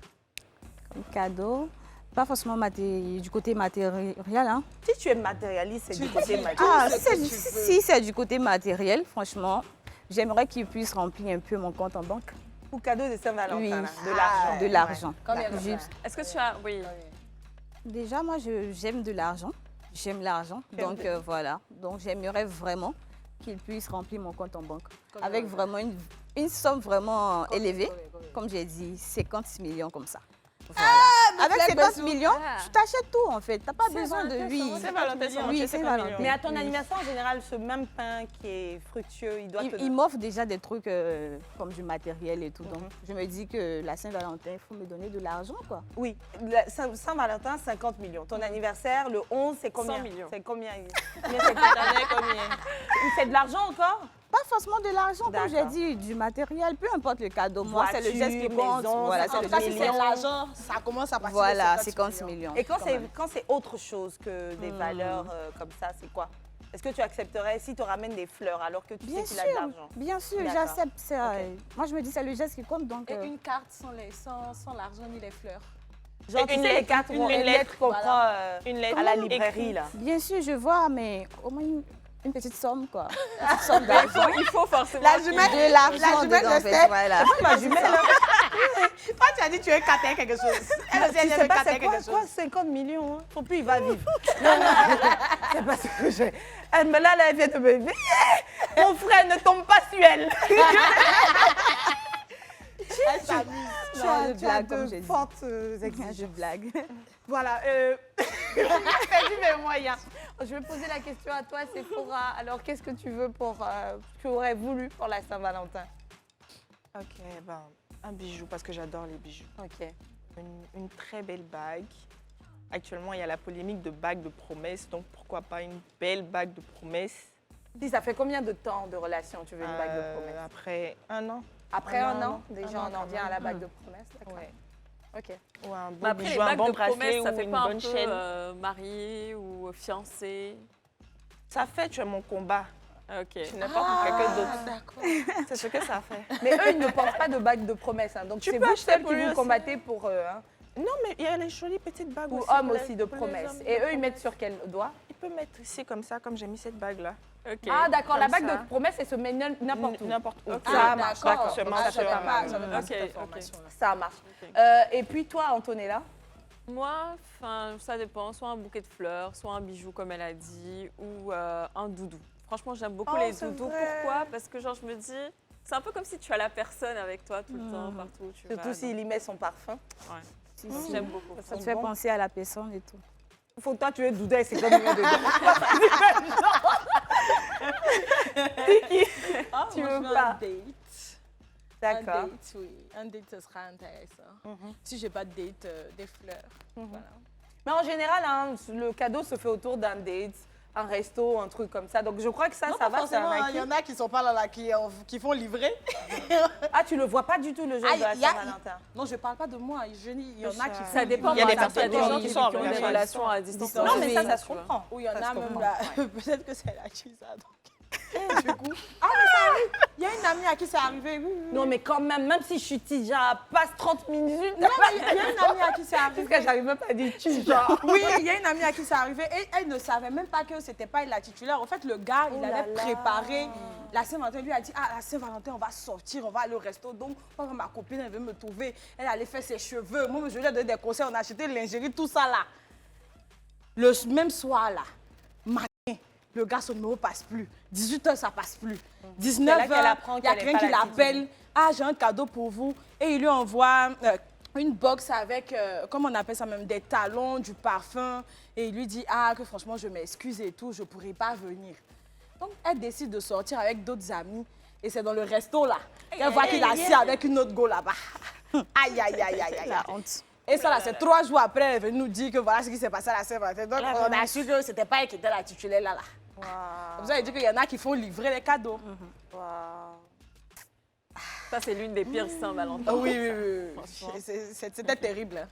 Comme cadeau, pas forcément du côté matériel. Hein. Si tu es matérialiste, c'est du côté matériel. Ah, si c'est du côté matériel, franchement, j'aimerais qu'il puisse remplir un peu mon compte en banque. Ou cadeau de Saint-Valentin, Oui, là, de l'argent. de l'argent. Combien de Juste- Est-ce que tu as... Oui. Déjà, moi, j'aime de l'argent. J'aime l'argent. Donc, voilà. Donc, j'aimerais vraiment qu'il puisse remplir mon compte en banque. Avec vraiment une somme vraiment élevée. Comme j'ai dit, 50 millions comme ça. Voilà. Avec 50 millions, tu t'achètes tout, en fait. Tu n'as pas besoin de lui. C'est Valentin, Oui, c'est Valentin. Mais à ton anniversaire, en général, ce même pain qui est fructueux, il doit te Il m'offre déjà des trucs comme du matériel et tout. Donc, je me dis que la Saint-Valentin, il faut me donner de l'argent, quoi. Oui, la Saint-Valentin, 50 millions. Ton anniversaire, le 11, c'est combien? 100 millions. C'est combien? Combien? C'est de l'argent encore? Pas forcément de l'argent, comme j'ai D'accord. dit, du matériel, peu importe le cadeau. Moi, c'est le geste qui Voiture, compte. maison, Voilà, c'est En le tout cas, geste si qui c'est compte. l'argent, ça commence à partir Voilà, de 50 millions. Et quand quand c'est autre chose que des valeurs comme ça, c'est quoi? Est-ce que tu accepterais si tu ramènes des fleurs alors que tu Bien sais qu'il a de sûr, l'argent? bien sûr, D'accord. j'accepte ça. Ok. Moi, je me dis, c'est le geste qui compte, donc... Et une carte sans l'argent ni les fleurs. Genre, tu Une sais, les lettre, cartes, une une lettre qu'on Voilà. prend Une lettre à la écrite. librairie, là. Bien sûr, je vois, mais au moins une petite somme, quoi. Une petite somme d'argent. Il faut forcément... De l'argent dedans, en fait, voilà. Ma jumelle, Toi, tu as dit tu veux cater quelque chose. Elle aussi, tu elle sais veut pas cater c'est quoi, quelque quoi, chose. 50 millions, hein? Faut plus, il va vivre. Non, c'est pas ce que j'ai. Mais là, elle vient de me dire, mon frère ne tombe pas sur elle. Elle s'amuse. Non, je blague, comme j'ai de dit. fortes Je exigences. blague. Voilà. Fais du mes moyens. Je vais poser la question à toi, Sephora. Alors, qu'est-ce que tu veux pour, tu aurais voulu pour la Saint-Valentin? Ok, ben, un bijou parce que j'adore les bijoux. Ok. Une très belle bague. Actuellement, il y a la polémique de bague de promesse, donc pourquoi pas une belle bague de promesse. Si ça fait combien de temps de relation tu veux une bague de promesse? Après un an. Après un an, un déjà an on en quand vient à même. la bague de promesse, d'accord. Ouais. Ok. Ou un beau Mais après, les bijou, un bagues bon de bracelet promesse, ça ou fait une pas un bonne peu chaîne. marié ou fiancé? Ça fait, tu es mon combat. Ok. Tu n'es pas pour quelqu'un d'autre. D'accord. C'est ce que ça fait. Mais eux, ils ne portent pas de bague de promesse. Hein. Donc Tu c'est peux vous acheter seuls pour qui lui vous aussi. combattez pour eux. Hein. Non, mais il y a les jolies petites bagues Ou aussi. hommes pour les- aussi de pour les promesse. hommes Et de eux, ils mettent promesse. sur quel doigt? Il peut mettre ici comme ça, comme j'ai mis cette bague-là. Ok. Ah d'accord, la Comme bague ça. de promesse, elle se met n'importe où. N'importe où. Ok. Ça marche, d'accord. Seulement Ah, sur- j'avais pas cette Ok, information-là. Ça marche. Ok. Et puis toi, Antonella? Moi, ça dépend. Soit un bouquet de fleurs, soit un bijou, comme elle a dit, ou un doudou. Franchement, j'aime beaucoup Oh, les c'est doudous. vrai. Pourquoi? Parce que genre, je me dis, c'est un peu comme si tu as la personne avec toi tout le temps, partout où tu vas. Surtout s'il y met son parfum. Si, Donc, si. j'aime beaucoup. Ça te fait penser à la personne et tout. Faut que toi, tu es doudé, c'est comme une dedans. Ah, Tu moi, veux je veux pas? un date. D'accord. Un date, oui. Un date, ce sera intéressant. Si j'ai pas de date, des fleurs. Voilà. Mais en général, hein, le cadeau se fait autour d'un date, un resto, un truc comme ça. Donc je crois que ça, Non, ça pas va, c'est un forcément, hein. acquis. Il y en a qui sont pas là, qui font livrer. Ah, tu le vois pas du tout le jour Ah, de la il y a- Saint-Valentin. Non, je parle pas de moi. Il y en a qui Ça dépend. Il y a des parce qu'il y a personnes des gens qui qui sortent, ont bien des sûr. relations à distance. Non, mais ça, Oui, ça se tu vois. comprend. Ou il y en Ça a se même comprend. là. Peut-être que c'est la Chisa, donc. Du coup. Ah, mais ça arrive. Il y a une amie à qui c'est arrivé. Oui, oui. Non, mais quand même si je suis tija, passe 30 minutes. Non, mais il y a une amie à qui c'est Parce arrivé. que j'arrive même pas à dire tija. Oui, il y a une amie à qui c'est arrivé et elle ne savait même pas que c'était pas elle la titulaire. En fait, le gars, il avait préparé. La Saint-Valentin lui a dit, ah, la Saint-Valentin, on va sortir, on va aller au resto. Donc, ma copine, elle veut me trouver. Elle allait faire ses cheveux. Moi, je lui ai donné des conseils. On a acheté lingerie, tout ça là. Le même soir là, matin, Le gars, son numéro passe plus. 18h, ça passe plus. C'est là qu'elle 19h, apprend il y a qu'elle est quelqu'un qui pas l'attitude. l'appelle. Ah, j'ai un cadeau pour vous. Et il lui envoie une box avec, comment on appelle ça même, des talons, du parfum. Et il lui dit, ah, que franchement, je m'excuse et tout, je ne pourrai pas venir. Donc, elle décide de sortir avec d'autres amis. Et c'est dans le resto, là, qu'elle voit qu'il est assis avec une autre go là-bas. Aïe, aïe, aïe, aïe, aïe. La honte. Et ça, là, c'est 3 jours après, elle est venue nous dire que voilà ce qui s'est passé à la Saint-Valentin. Donc, on a su que c'était pas elle qui était la titulaire là. Comme ça, il dit qu'il y en a qui font livrer les cadeaux. Ça, c'est l'une des pires Saint-Valentin. Oui, oui, oui. Franchement. C'était terrible.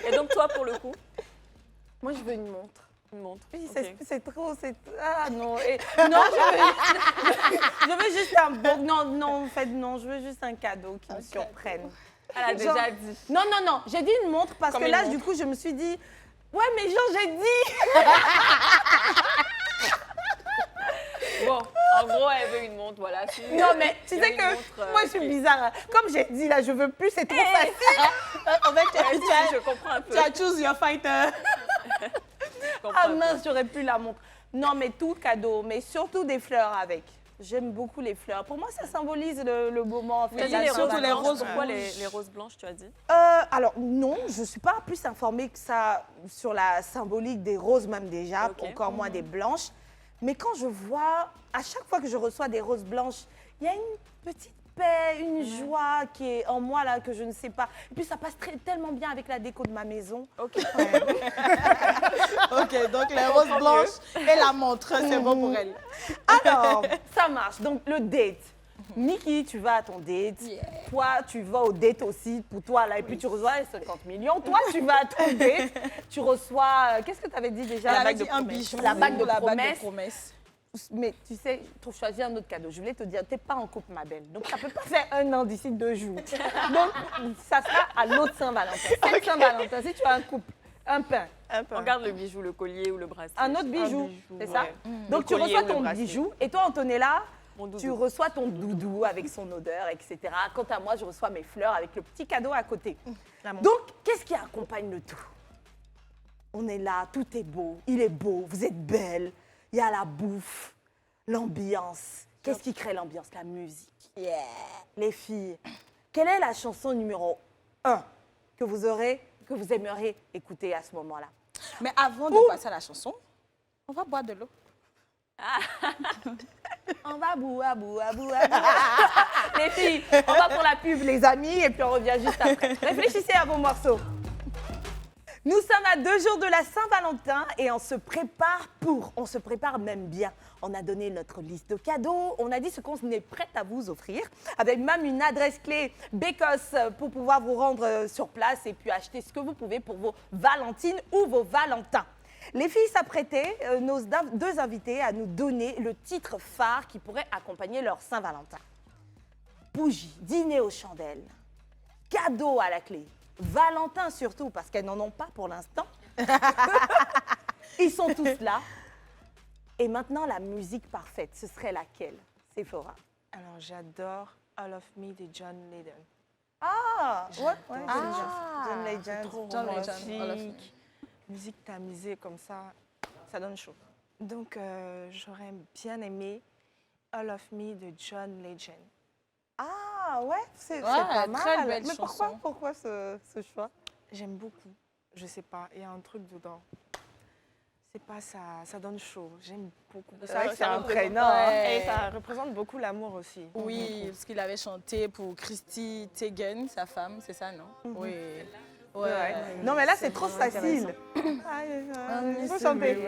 Et donc, toi, pour le coup, Moi, je veux une montre. une montre. Oui, Ok. c'est trop, c'est... Ah non, non, je veux juste un beau... Non, non, en fait, non, je veux juste un cadeau qui me surprenne. Elle a déjà Genre- dit. Non, non, non, j'ai dit une montre parce Comme que une là, montre. du coup, je me suis dit... Ouais, mais genre, j'ai dit... Bon, en gros, elle veut une montre, voilà. Si Non, mais tu il y a sais une que montre, moi, je suis ok. bizarre. Hein. Comme j'ai dit, là, je veux plus, c'est trop facile. En fait, Ouais, si, je comprends un peu. tu as choose your fighter. Je comprends Ah un peu. mince, j'aurais pu la montre. Non, mais tout cadeau, mais surtout des fleurs avec. J'aime beaucoup les fleurs. Pour moi, ça symbolise le moment. En fait, Tu as dit la les surtout roses les blanches. roses Pourquoi rouges. les roses blanches, tu as dit? Alors, non, je ne suis pas plus informée que ça sur la symbolique des roses, même déjà, Ok. encore moins des blanches. Mais quand je vois, à chaque fois que je reçois des roses blanches, il y a une petite paix, une joie qui est en moi, là, que je ne sais pas. Et puis, ça passe tellement bien avec la déco de ma maison. Ok. Ok, donc les roses blanches et la montre, c'est bon pour elle. Alors, ça marche. Donc, le date. Niki, tu vas à ton date. Toi, tu vas au date aussi pour toi, là, et puis tu reçois les 50 millions. Toi, tu vas à ton date. Tu reçois. Qu'est-ce que tu avais dit déjà? Elle La avait bague de dit un promesse. bijou, La bague de la bague de promesse. promesse. Mais tu sais, tu choisis un autre cadeau. Je voulais te dire, t'es pas en couple, ma belle. Donc, ça peut pas faire 1 an d'ici 2 jours. Donc, ça sera à l'autre Saint-Valentin. Cette Saint-Valentin, si tu as un couple, un pain, Regarde le bijou, le collier ou le bracelet. un autre bijou, c'est ça? ouais. Donc, Le tu collier reçois ou le ton bracelet. bijou. Et toi, Antonella, Mon doudou. tu reçois ton doudou avec son odeur, etc. Quant à moi, je reçois mes fleurs avec le petit cadeau à côté. Donc, qu'est-ce qui accompagne le tout? On est là, tout est beau, il est beau, vous êtes belle, il y a la bouffe, l'ambiance. Qu'est-ce qui crée l'ambiance? La musique. Les filles, quelle est la chanson numéro 1 que vous aimeriez écouter à ce moment-là? Mais avant de passer à la chanson, on va boire de l'eau. On va boire, boire, boire, boire. Les filles, on va pour la pub, les amis, et puis on revient juste après. Réfléchissez à vos morceaux. Nous sommes à 2 jours de la Saint-Valentin et on se prépare même bien. On a donné notre liste de cadeaux, on a dit ce qu'on est prêt à vous offrir, avec même une adresse clé Bécosse pour pouvoir vous rendre sur place et puis acheter ce que vous pouvez pour vos Valentines ou vos Valentins. Les filles s'apprêtaient, nos 2 invités, à nous donner le titre phare qui pourrait accompagner leur Saint-Valentin. Bougie, dîner aux chandelles, cadeau à la clé, Valentin surtout, parce qu'elles n'en ont pas pour l'instant. Ils sont tous là. Et maintenant, la musique parfaite, ce serait laquelle, Sephora? Alors, j'adore All of Me de John Lydon. Ah, ouais, John Legend. John Legend, All of Me. Romantique, musique tamisée comme ça donne chaud. Donc, j'aurais bien aimé All of Me de John Legend. Ah, ouais, c'est Ouais, pas mal. très belle Mais chanson. pourquoi ce choix? J'aime beaucoup. Je sais pas, il y a un truc dedans. C'est pas ça, ça donne chaud. J'aime beaucoup. C'est vrai que c'est ça impressionnant. Ouais. Et ça représente beaucoup l'amour aussi. Oui, parce qu'il avait chanté pour Christy Teigen, sa femme, c'est ça, non? Oui. Ouais. Non, mais là, c'est trop facile. Il faut chanter.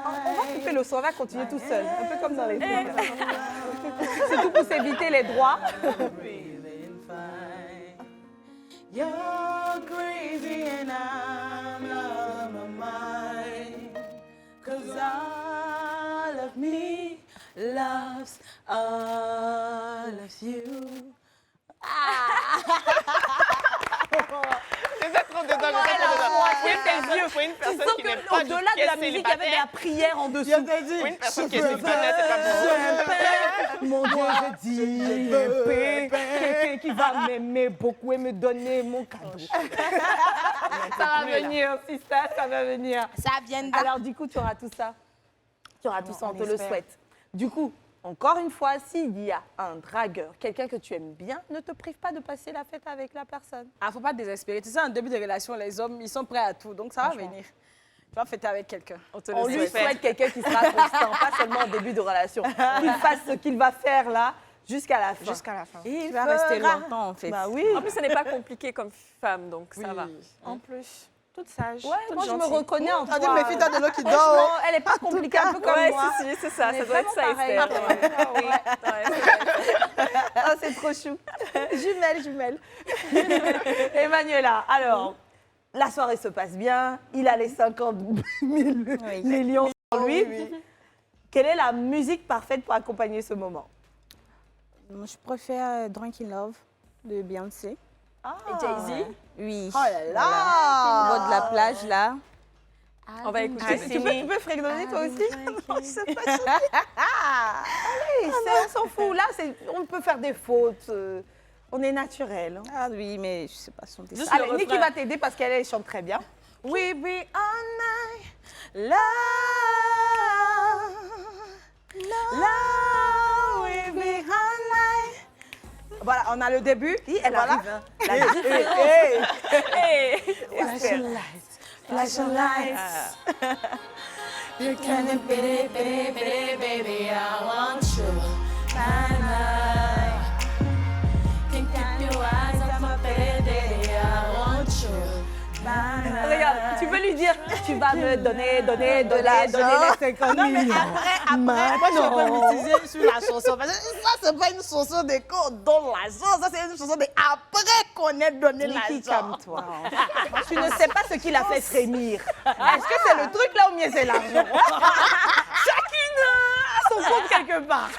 On va couper le son, on va continuer tout seul, un peu comme dans les films. C'est tout pour s'éviter les droits. You're crazy and I'm out of my mind. 'Cause all of me loves all of you. C'est trop dedans, pour une personne Sauf qui n'est que pas au-delà de la musique, il y avait de la prière en dessous. Pour une personne qui est célibataire, c'est pas bon. Mon Dieu, je dis, quelqu'un qui va m'aimer beaucoup et me donner mon cadeau. Ça va venir, sister, ça va venir. Ça vient Alors du coup, tu auras tout ça. Tu auras tout ça, on te le souhaite. Du coup, encore une fois, s'il y a un dragueur, quelqu'un que tu aimes bien, ne te prive pas de passer la fête avec la personne. Ah, faut pas désespérer. Tu sais, en début de relation, les hommes, ils sont prêts à tout. Donc, ça va venir. Tu vas fêter avec quelqu'un. On lui souhaite quelqu'un qui sera constant, pas seulement au début de relation. Qu'il fasse ce qu'il va faire là, jusqu'à la fin. Jusqu'à la fin. Il Tu vas rester fera- longtemps, en fait. Bah oui. En plus, ce n'est pas compliqué comme femme, donc ça va. En plus, toute sage. Ouais, toute moi je me gentille. reconnais en toi. dit, méfie-toi de l'eau qui dort. Franchement, elle est pas compliquée, un peu comme Ouais, moi. si, c'est ça, On ça est doit être ça, vraiment pareil. Esther. Ah oui. Ouais, Ah, c'est trop chou. Jumelle. Emmanuela, alors, la soirée se passe bien. Il a les 50 millions sur lui. Quelle est la musique parfaite pour accompagner ce moment? Moi, je préfère Drunk in Love de Beyoncé. Et Jay-Z? Oui. Oh là là! Au bord de la plage, là. On va écouter. Tu peux fredonner toi aussi? Non, je sais pas. Allez, on s'en fout. Là, on peut faire des fautes. On est naturel. Ah oui, mais je sais pas chanter Juste ça. le Allez, Niki refrain. va t'aider parce qu'elle chante très bien. We be all night, love, love, we be all night. Voilà, on a le début. Elle arrive. Hein. La Hey. flashing lights. You can baby, baby, baby, I want you. Can't keep your eyes off my baby, I want you. Regarde, tu peux lui dire, tu vas me donner les 50 millions. Après, moi, je peux m'utiliser sur la chanson. Parce que ça, c'est pas une chanson de quand on donne l'argent. Ça, c'est une chanson de après qu'on ait donné Niki, l'argent. calme-toi. Tu ne sais pas ce qui l'a fait frémir. Est-ce que c'est le truc là ou bien c'est l'argent? Chacune a son compte quelque part.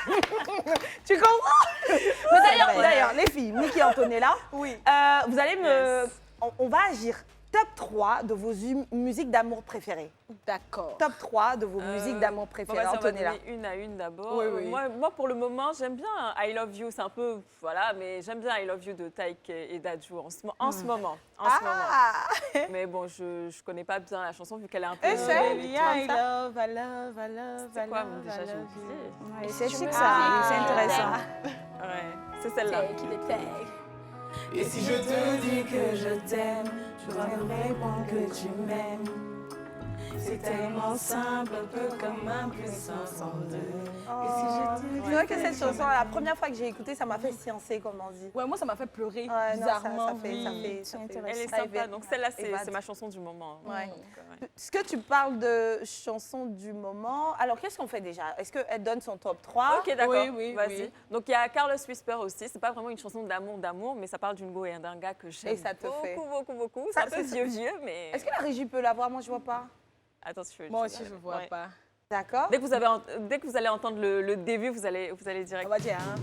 Tu comprends? Mais d'ailleurs, les filles, Niki et Antonella, vous allez me... On va agir. Top 3 de vos musiques d'amour préférées. D'accord. Top 3 de vos musiques d'amour Bon, préférées, vas-y, on va Antonella. donner une à une d'abord. Oui, oui. Moi, pour le moment, j'aime bien I Love You. C'est un peu, voilà, mais j'aime bien I Love You de Taïk et d'Adju en ce moment. Mais bon, je ne connais pas bien la chanson vu qu'elle est un peu... I love, I love, I love, C'est I quoi, love, déjà, I j'ai love oublié. you. Ouais, c'est chic, ça. C'est intéressant. Ouais, c'est celle-là. Et si je te dis que je t'aime, tu dois me répondre que tu m'aimes. C'est tellement simple, un peu comme un puissance en deux. Et si je te dis C'est vrai que cette chanson, la première fois que j'ai écouté, ça m'a fait sciencer, comme on dit. Ouais, moi, ça m'a fait pleurer, Ouais, non, ça bizarrement. fait Elle est ça sympa, évade. donc celle-là, Évade. c'est ma chanson du moment. Ouais. Donc, ouais. Est-ce que tu parles de chansons du moment? Alors, qu'est-ce qu'on fait déjà? Est-ce qu'elle donne son top 3? Ok, d'accord. Oui, Vas-y. oui. Donc, il y a Carlos Whisper aussi. C'est pas vraiment une chanson d'amour, mais ça parle d'une go et d'un gars que j'aime Et ça te fait. beaucoup. Ça, C'est un peu c'est- vieux, mais... Est-ce que la régie peut la voir? Moi, je vois pas. Attention. Moi aussi, je vois Ouais. pas. D'accord. Dès que vous allez entendre le début, vous allez direct. On va dire, hein.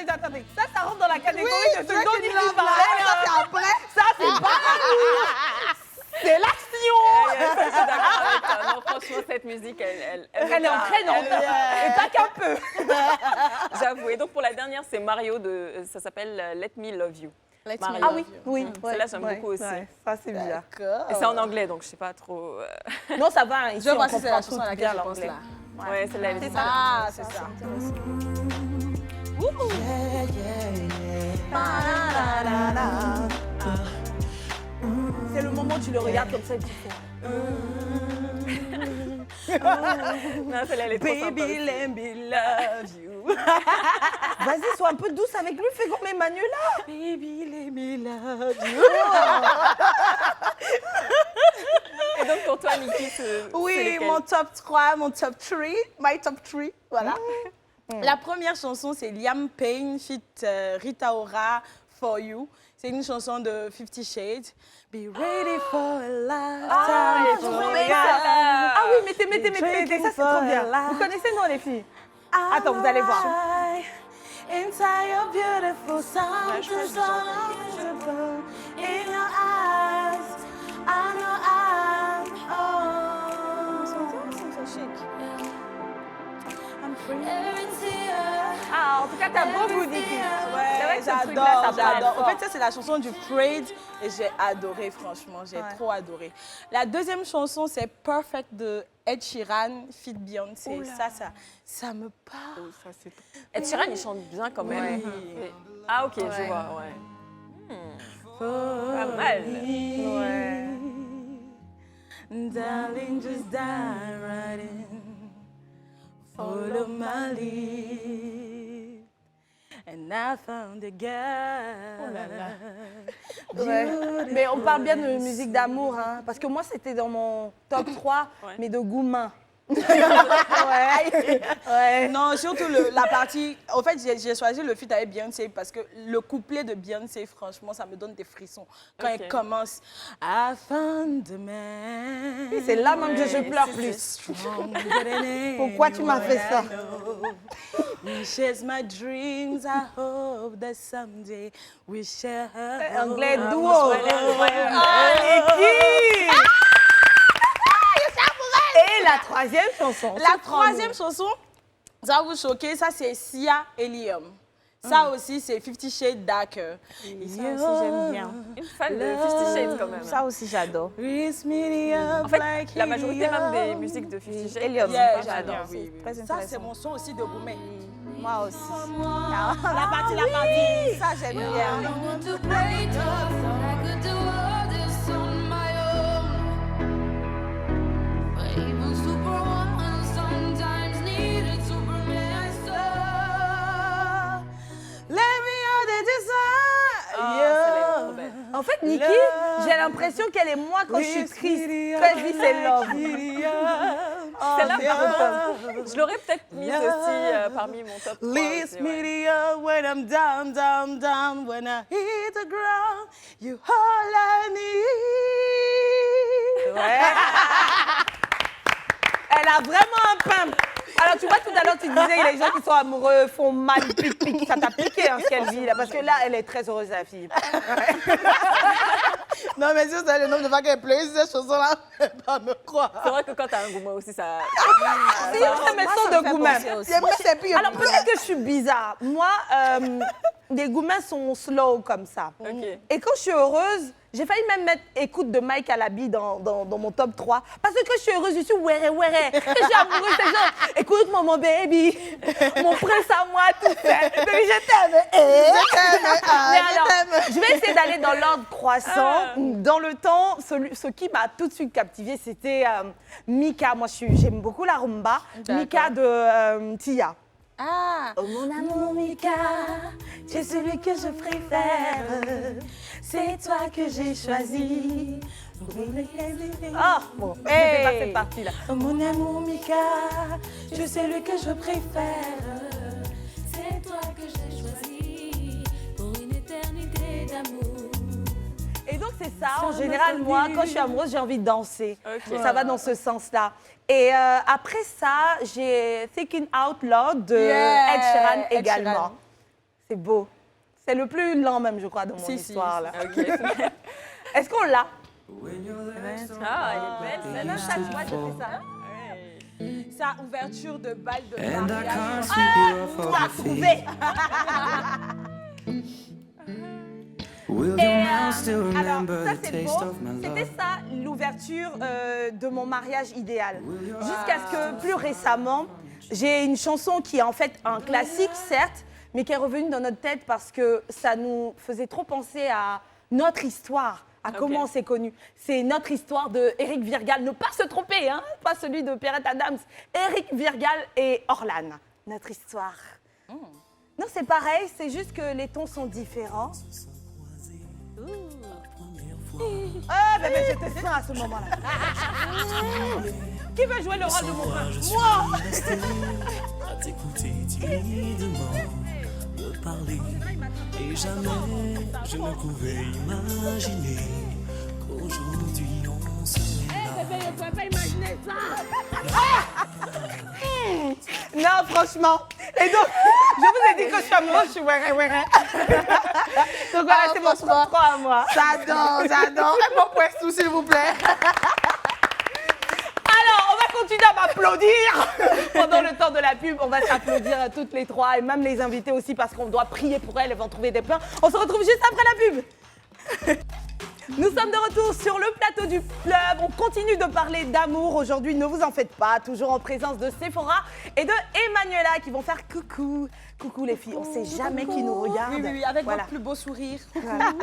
Attendez. Ça rentre dans la catégorie de ce dont il love, parle. là, ça, c'est après. Ça, c'est pas c'est l'action. Ça, je suis d'accord avec toi. Non, franchement, cette musique, elle Elle est entraînante. Et pas qu'un peu. J'avoue. Et donc, pour la dernière, c'est Mario ça s'appelle Let Me Love You. Mario. Ah oui. Celle-là, j'aime beaucoup aussi. Ouais, ça, c'est bien. D'accord. Et c'est en anglais, donc je sais pas trop. Non, ça va. Ici, Je vois on si c'est la comprend chanson tout à laquelle bien je pense l'anglais. là. Ouais, celle-là, elle est C'est sympa. Ah, c'est ça. C'est le moment où tu le regardes comme ça et tu fais. Non, celle-là, elle est trop sympa. Baby, let me love you. Vas-y, sois un peu douce avec lui, fais comme Emmanuela. Baby, let me love you. Et donc, pour toi, Niki, c'est Oui, lesquelles? mon top 3, mon top 3, my top 3, voilà. La première chanson, c'est Liam Payne feat Rita Ora, For You. C'est une chanson de 50 Shades. Be ready for a lifetime. Ah oui, mettez, ça c'est trop bien. Vous connaissez, non, les filles? Attends, vous allez voir. Inside your beautiful something's unbelievable in your eyes. I know I'm Ah, en tout cas, t'as beau goût, Nikki. C'est vrai que ce truc-là, J'adore, ça parle j'adore. En fort. fait, ça, c'est la chanson du Pride et j'ai adoré, franchement. J'ai trop adoré. La deuxième chanson, c'est Perfect de Ed Sheeran, feat Beyoncé. Ça me parle. Ed Sheeran, il chante bien quand même. Oui. Ah, ok, je vois, ouais. Pas mal. Ouais. Darling, just dive right in. Follow my lead. And I found a girl. Ouais. Mais on parle bien de musique d'amour, hein, parce que moi, c'était dans mon top 3, mais de Goumin. Ouais. Non, surtout la partie... En fait, j'ai choisi le feat avec Beyoncé parce que le couplet de Beyoncé, franchement, ça me donne des frissons. Quand il commence... I found a man... Oui, c'est là même que je pleure plus. Pourquoi tu m'as fait ça? We shares my dreams, I hope that someday we share her. Anglais duo. Ah, Nikki! Et la troisième chanson. La troisième chanson, ça va vous choquer, ça c'est Sia et Liam. Ça aussi, c'est 50 Shades Darker. Et ça aussi, j'aime bien. Une fan de 50 Shades quand même. Ça aussi, j'adore. En fait, la majorité même des musiques de 50 Shades, Helium, j'adore. Oui, oui. Très Ça, intéressant. c'est mon son aussi de Gourmet. Moi aussi. La partie. Ça, j'aime bien. En fait, Nikki, j'ai l'impression qu'elle est moi quand je suis triste. Quand je dis c'est love. Celle-là, par contre, je l'aurais peut-être mise aussi parmi mon top 3. Lift me up when I'm down, down, down. When I hit the ground, you all I need. Ouais. Elle a vraiment un pimp. Alors, tu vois, tout à l'heure, tu disais que les gens qui sont amoureux font mal, pique. Ça t'a piqué, hein, ce qu'elle vit, là. Parce que là, elle est très heureuse, la fille. Non, mais si vous avez le nombre de fois qu'elle pleure, ces chansons-là, elle va me croire. C'est vrai que quand t'as un gourmet aussi, ça... C'est une maison de Goumin. Alors, Alors, peut-être que je suis bizarre. Moi, les Goumins sont slow comme ça. Ok. Et quand je suis heureuse, j'ai failli même mettre écoute de Mike Alabi dans mon top 3. Parce que quand je suis heureuse, je suis wéré. Quand je suis amoureuse, c'est genre, écoute-moi mon baby, mon prince à moi, tout fait. Baby, je t'aime. Mais alors, je vais essayer d'aller dans l'ordre croissant. Dans le temps, ce qui m'a tout de suite captivée, c'était Mika. Moi, j'aime beaucoup la rumba. Mika de Tia. Ah, Oh mon amour Mika, tu es celui que je préfère. C'est toi que j'ai choisi. Ah, bon, je fais pas cette partie-là. oh mon amour Mika, tu es celui que je préfère. C'est toi que j'ai choisi pour une éternité d'amour. Et donc c'est ça, en général, moi, quand je suis amoureuse, j'ai envie de danser. Ok. Ça va dans ce sens-là. Et après ça, j'ai Thinking Out Loud de Yeah, Ed Sheeran Ed également. Sheeran. C'est beau. C'est le plus lent même, je crois, dans mon Si, histoire. Là. Ok. Est-ce qu'on l'a? Ah, elle est belle, celle-là. Chaque fois, je fais ça. Sa ouverture de balle de And I mariage. can't sweep you off Tu of as your feet. trouvé. Will your mouth still Alors, remember ça the c'est taste beau. of my C'était love? ça l'ouverture de mon mariage idéal. Jusqu'à ce que plus récemment, j'ai une chanson qui est en fait un classique, certes, mais qui est revenue dans notre tête parce que ça nous faisait trop penser à notre histoire, à comment on s'est connus. C'est notre histoire de Eric Virgal. Ne pas se tromper, hein, pas celui de Perrette Adams. Eric Virgal et Orlan. Notre histoire. Non, c'est pareil, c'est juste que les tons sont différents. Ah, bébé, j'étais ça à ce moment-là. Qui veut jouer le rôle de mon frère? Moi! À t'écouter timidement, me parler parler. Et jamais je ne pouvais imaginer qu'aujourd'hui on serait là. Bébé, je ne pouvais pas imaginer ça. Non, franchement. Et donc, je vous ai dit que je suis amoureuse, je suis ouais. Donc voilà, c'est mon top 3 à moi. J'adore. Et mon poisson, s'il vous plaît. Alors, on va continuer à m'applaudir pendant le temps de la pub. On va s'applaudir à toutes les trois et même les invités aussi parce qu'on doit prier pour elles. Elles vont trouver des plans. On se retrouve juste après la pub. Nous sommes de retour sur le plateau du club. On continue de parler d'amour aujourd'hui. Ne vous en faites pas. Toujours en présence de Sephora et de Emmanuela qui vont faire coucou. Coucou les filles. On ne sait jamais qui nous regarde. Oui, avec votre plus beau sourire. Voilà.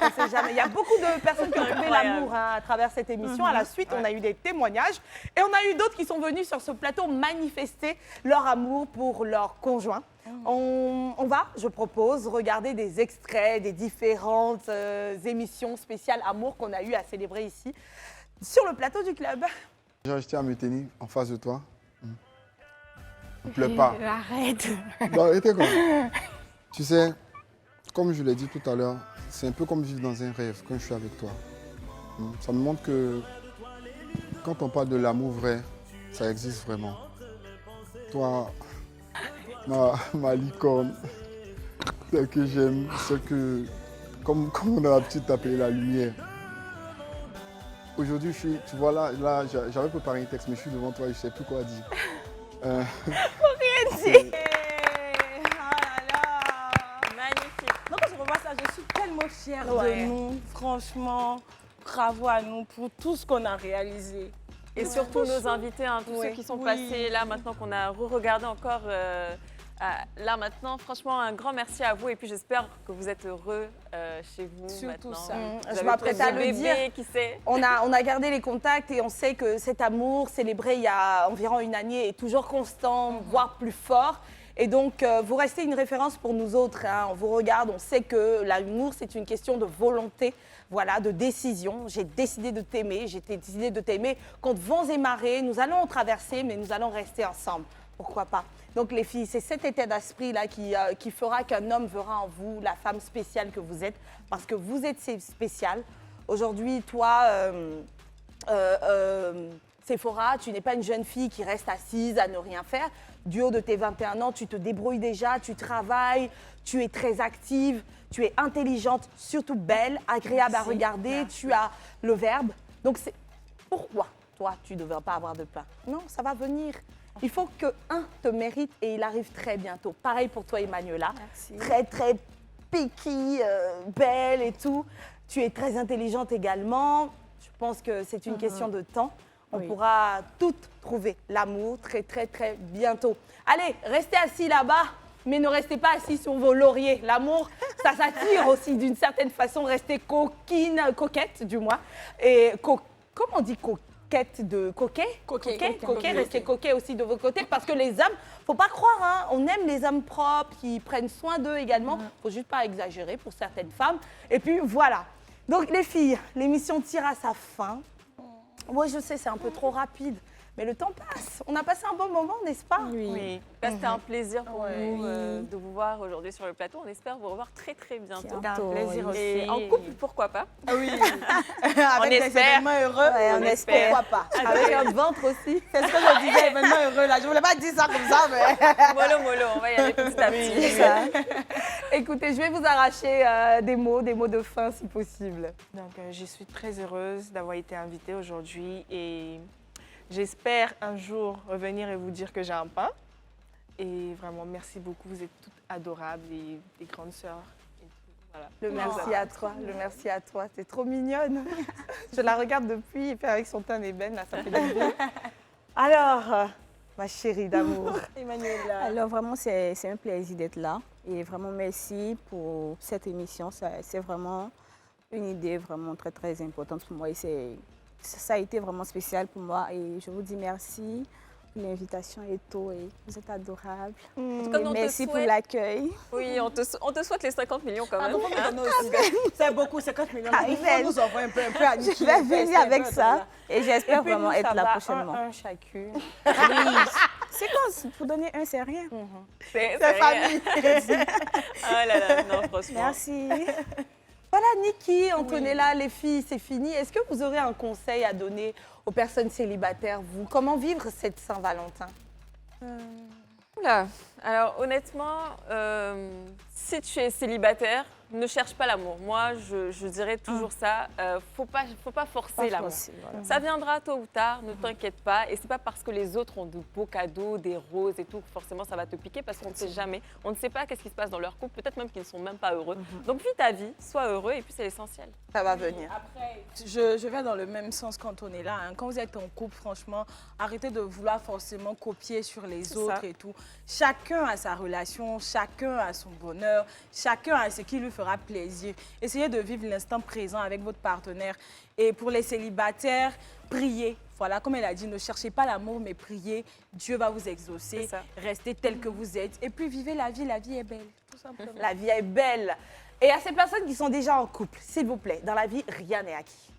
On sait jamais. Il y a beaucoup de personnes qui ont trouvé l'amour à travers cette émission. À la suite, on a eu des témoignages et on a eu d'autres qui sont venus sur ce plateau manifester leur amour pour leur conjoint. On va, je propose, regarder des extraits des différentes émissions spéciales amour qu'on a eu à célébrer ici sur le plateau du club. J'ai acheté à me tenir en face de toi. Ne pleure pas. Arrête. Non, arrêtez quoi. Tu sais, comme je l'ai dit tout à l'heure, c'est un peu comme vivre dans un rêve quand je suis avec toi. Ça me montre que quand on parle de l'amour vrai, ça existe vraiment. Toi, ma licorne, celle que j'aime, celle que, comme on a l'habitude d'appeler la lumière. Aujourd'hui, tu vois là j'avais préparé un texte, mais je suis devant toi et je ne sais plus quoi dire. Rien dire. Magnifique. Donc quand je revois ça, je suis tellement fière de nous. Franchement, bravo à nous pour tout ce qu'on a réalisé. Et surtout nos invités, hein, tous ceux qui sont passés là maintenant qu'on a re-regardé encore là maintenant. Franchement, un grand merci à vous et puis j'espère que vous êtes heureux chez vous Surtout maintenant. ça. Je m'apprête à le dire. Qui sait. On a gardé les contacts et on sait que cet amour célébré il y a environ une année est toujours constant, voire plus fort. Et donc, vous restez une référence pour nous autres. Hein. On vous regarde, on sait que l'amour, c'est une question de volonté, voilà, de décision. J'ai décidé de t'aimer, j'ai décidé de t'aimer contre vents et marées. Nous allons traverser, mais nous allons rester ensemble. Pourquoi pas? Donc, les filles, c'est cet état d'esprit-là qui fera qu'un homme verra en vous la femme spéciale que vous êtes, parce que vous êtes spéciale. Aujourd'hui, toi, Sephora, tu n'es pas une jeune fille qui reste assise à ne rien faire. Du haut de tes 21 ans, tu te débrouilles déjà, tu travailles, tu es très active, tu es intelligente, surtout belle, agréable à regarder, tu as le verbe. Donc, c'est pourquoi toi, tu ne devrais pas avoir de pain? Non, ça va venir. Il faut que un te mérite et il arrive très bientôt. Pareil pour toi, Emmanuela. Merci. Très, très picky, belle et tout. Tu es très intelligente également. Je pense que c'est une question de temps. On pourra toutes trouver l'amour très, très, très bientôt. Allez, restez assis là-bas, mais ne restez pas assis sur vos lauriers. L'amour, ça s'attire aussi d'une certaine façon. Restez coquette du moins. Et comment on dit coquette de coquet? Coquet. Restez coquet aussi de vos côtés parce que les hommes, faut pas croire, hein, on aime les hommes propres qui prennent soin d'eux également. Faut juste pas exagérer pour certaines femmes. Et puis voilà. Donc les filles, l'émission tire à sa fin. Moi, je sais, c'est un peu trop rapide, mais le temps passe. On a passé un bon moment, n'est-ce pas? Oui. C'était un plaisir pour nous de vous voir aujourd'hui sur le plateau. On espère vous revoir très, très bientôt. C'est un plaisir aussi. Et en couple, pourquoi pas? Oui. On espère. Événements heureux. Ouais, on espère. Pourquoi pas? Avec un ventre aussi. C'est ce que je disais, événements heureux là. Je voulais pas dire ça comme ça, mais... Mollo, on va y aller petit à petit. Écoutez, je vais vous arracher des mots de fin si possible. Donc, je suis très heureuse d'avoir été invitée aujourd'hui et j'espère un jour revenir et vous dire que j'ai un pain. Et vraiment, merci beaucoup. Vous êtes toutes adorables et des grandes sœurs. Voilà. Le merci à toi. T'es trop mignonne. Je la regarde depuis, et puis avec son teint d'ébène, là, ça fait du bien. Alors, ma chérie d'amour. Emmanuela. Alors vraiment, c'est un plaisir d'être là. Et vraiment, merci pour cette émission. C'est vraiment une idée vraiment très, très importante pour moi. Et ça a été vraiment spécial pour moi. Et je vous dis merci pour l'invitation et tout. Et vous êtes adorables. Merci pour l'accueil. Oui, on te souhaite les 50 millions quand même. C'est beaucoup, 50 millions. Il faut nous envoyer un peu à nous. Je vais venir avec ça. Et j'espère vraiment être là prochainement. Un chacune. Oui. C'est quoi? Pour donner un, c'est rien. C'est C'est rien. famille. Ah là là, non, franchement. Merci. Voilà, Niki, Antonella, les filles, c'est fini. Est-ce que vous aurez un conseil à donner aux personnes célibataires, vous? Comment vivre cette Saint-Valentin? Oula. Alors honnêtement, si tu es célibataire, ne cherche pas l'amour. Moi, je dirais toujours ça. Faut pas forcer l'amour. Ça viendra tôt ou tard, ne t'inquiète pas. Et c'est pas parce que les autres ont de beaux cadeaux, des roses et tout, que forcément ça va te piquer parce qu'on ne sait jamais. On ne sait pas qu'est-ce qui se passe dans leur couple, peut-être même qu'ils ne sont même pas heureux. Donc vis ta vie, sois heureux et puis c'est l'essentiel. Ça va venir. Après, je vais dans le même sens quand on est là. Quand vous êtes en couple, franchement, arrêtez de vouloir forcément copier sur les autres et tout. Chacun a sa relation, chacun a son bonheur, chacun a ce qui lui fera plaisir. Essayez de vivre l'instant présent avec votre partenaire. Et pour les célibataires, priez. Voilà, comme elle a dit, ne cherchez pas l'amour, mais priez. Dieu va vous exaucer. Restez tel que vous êtes. Et puis vivez la vie est belle, tout simplement. La vie est belle. Et à ces personnes qui sont déjà en couple, s'il vous plaît, dans la vie, rien n'est acquis.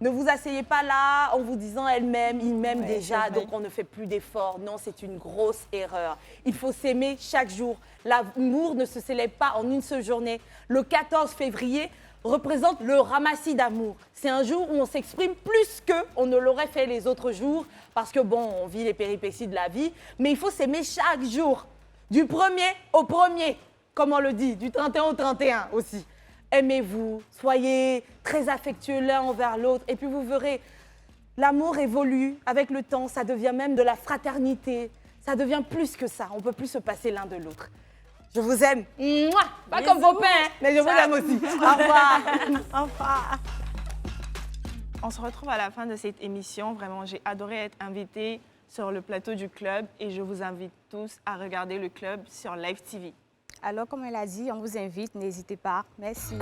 Ne vous asseyez pas là en vous disant elle m'aime, il m'aime déjà, donc on ne fait plus d'efforts. Non, c'est une grosse erreur. Il faut s'aimer chaque jour. L'amour ne se célèbre pas en une seule journée. Le 14 février représente le ramassis d'amour. C'est un jour où on s'exprime plus qu'on ne l'aurait fait les autres jours, parce que bon, on vit les péripéties de la vie, mais il faut s'aimer chaque jour. Du 1er au 1er, comme on le dit, du 31 au 31 aussi. Aimez-vous, soyez très affectueux l'un envers l'autre et puis vous verrez, l'amour évolue avec le temps, ça devient même de la fraternité, ça devient plus que ça, on ne peut plus se passer l'un de l'autre. Je vous aime, mouah, pas comme vos pères, mais je vous aime aussi. Au revoir. Au revoir. On se retrouve à la fin de cette émission. Vraiment, j'ai adoré être invitée sur le plateau du club et je vous invite tous à regarder le club sur Live TV. Alors, comme elle a dit, on vous invite, n'hésitez pas. Merci.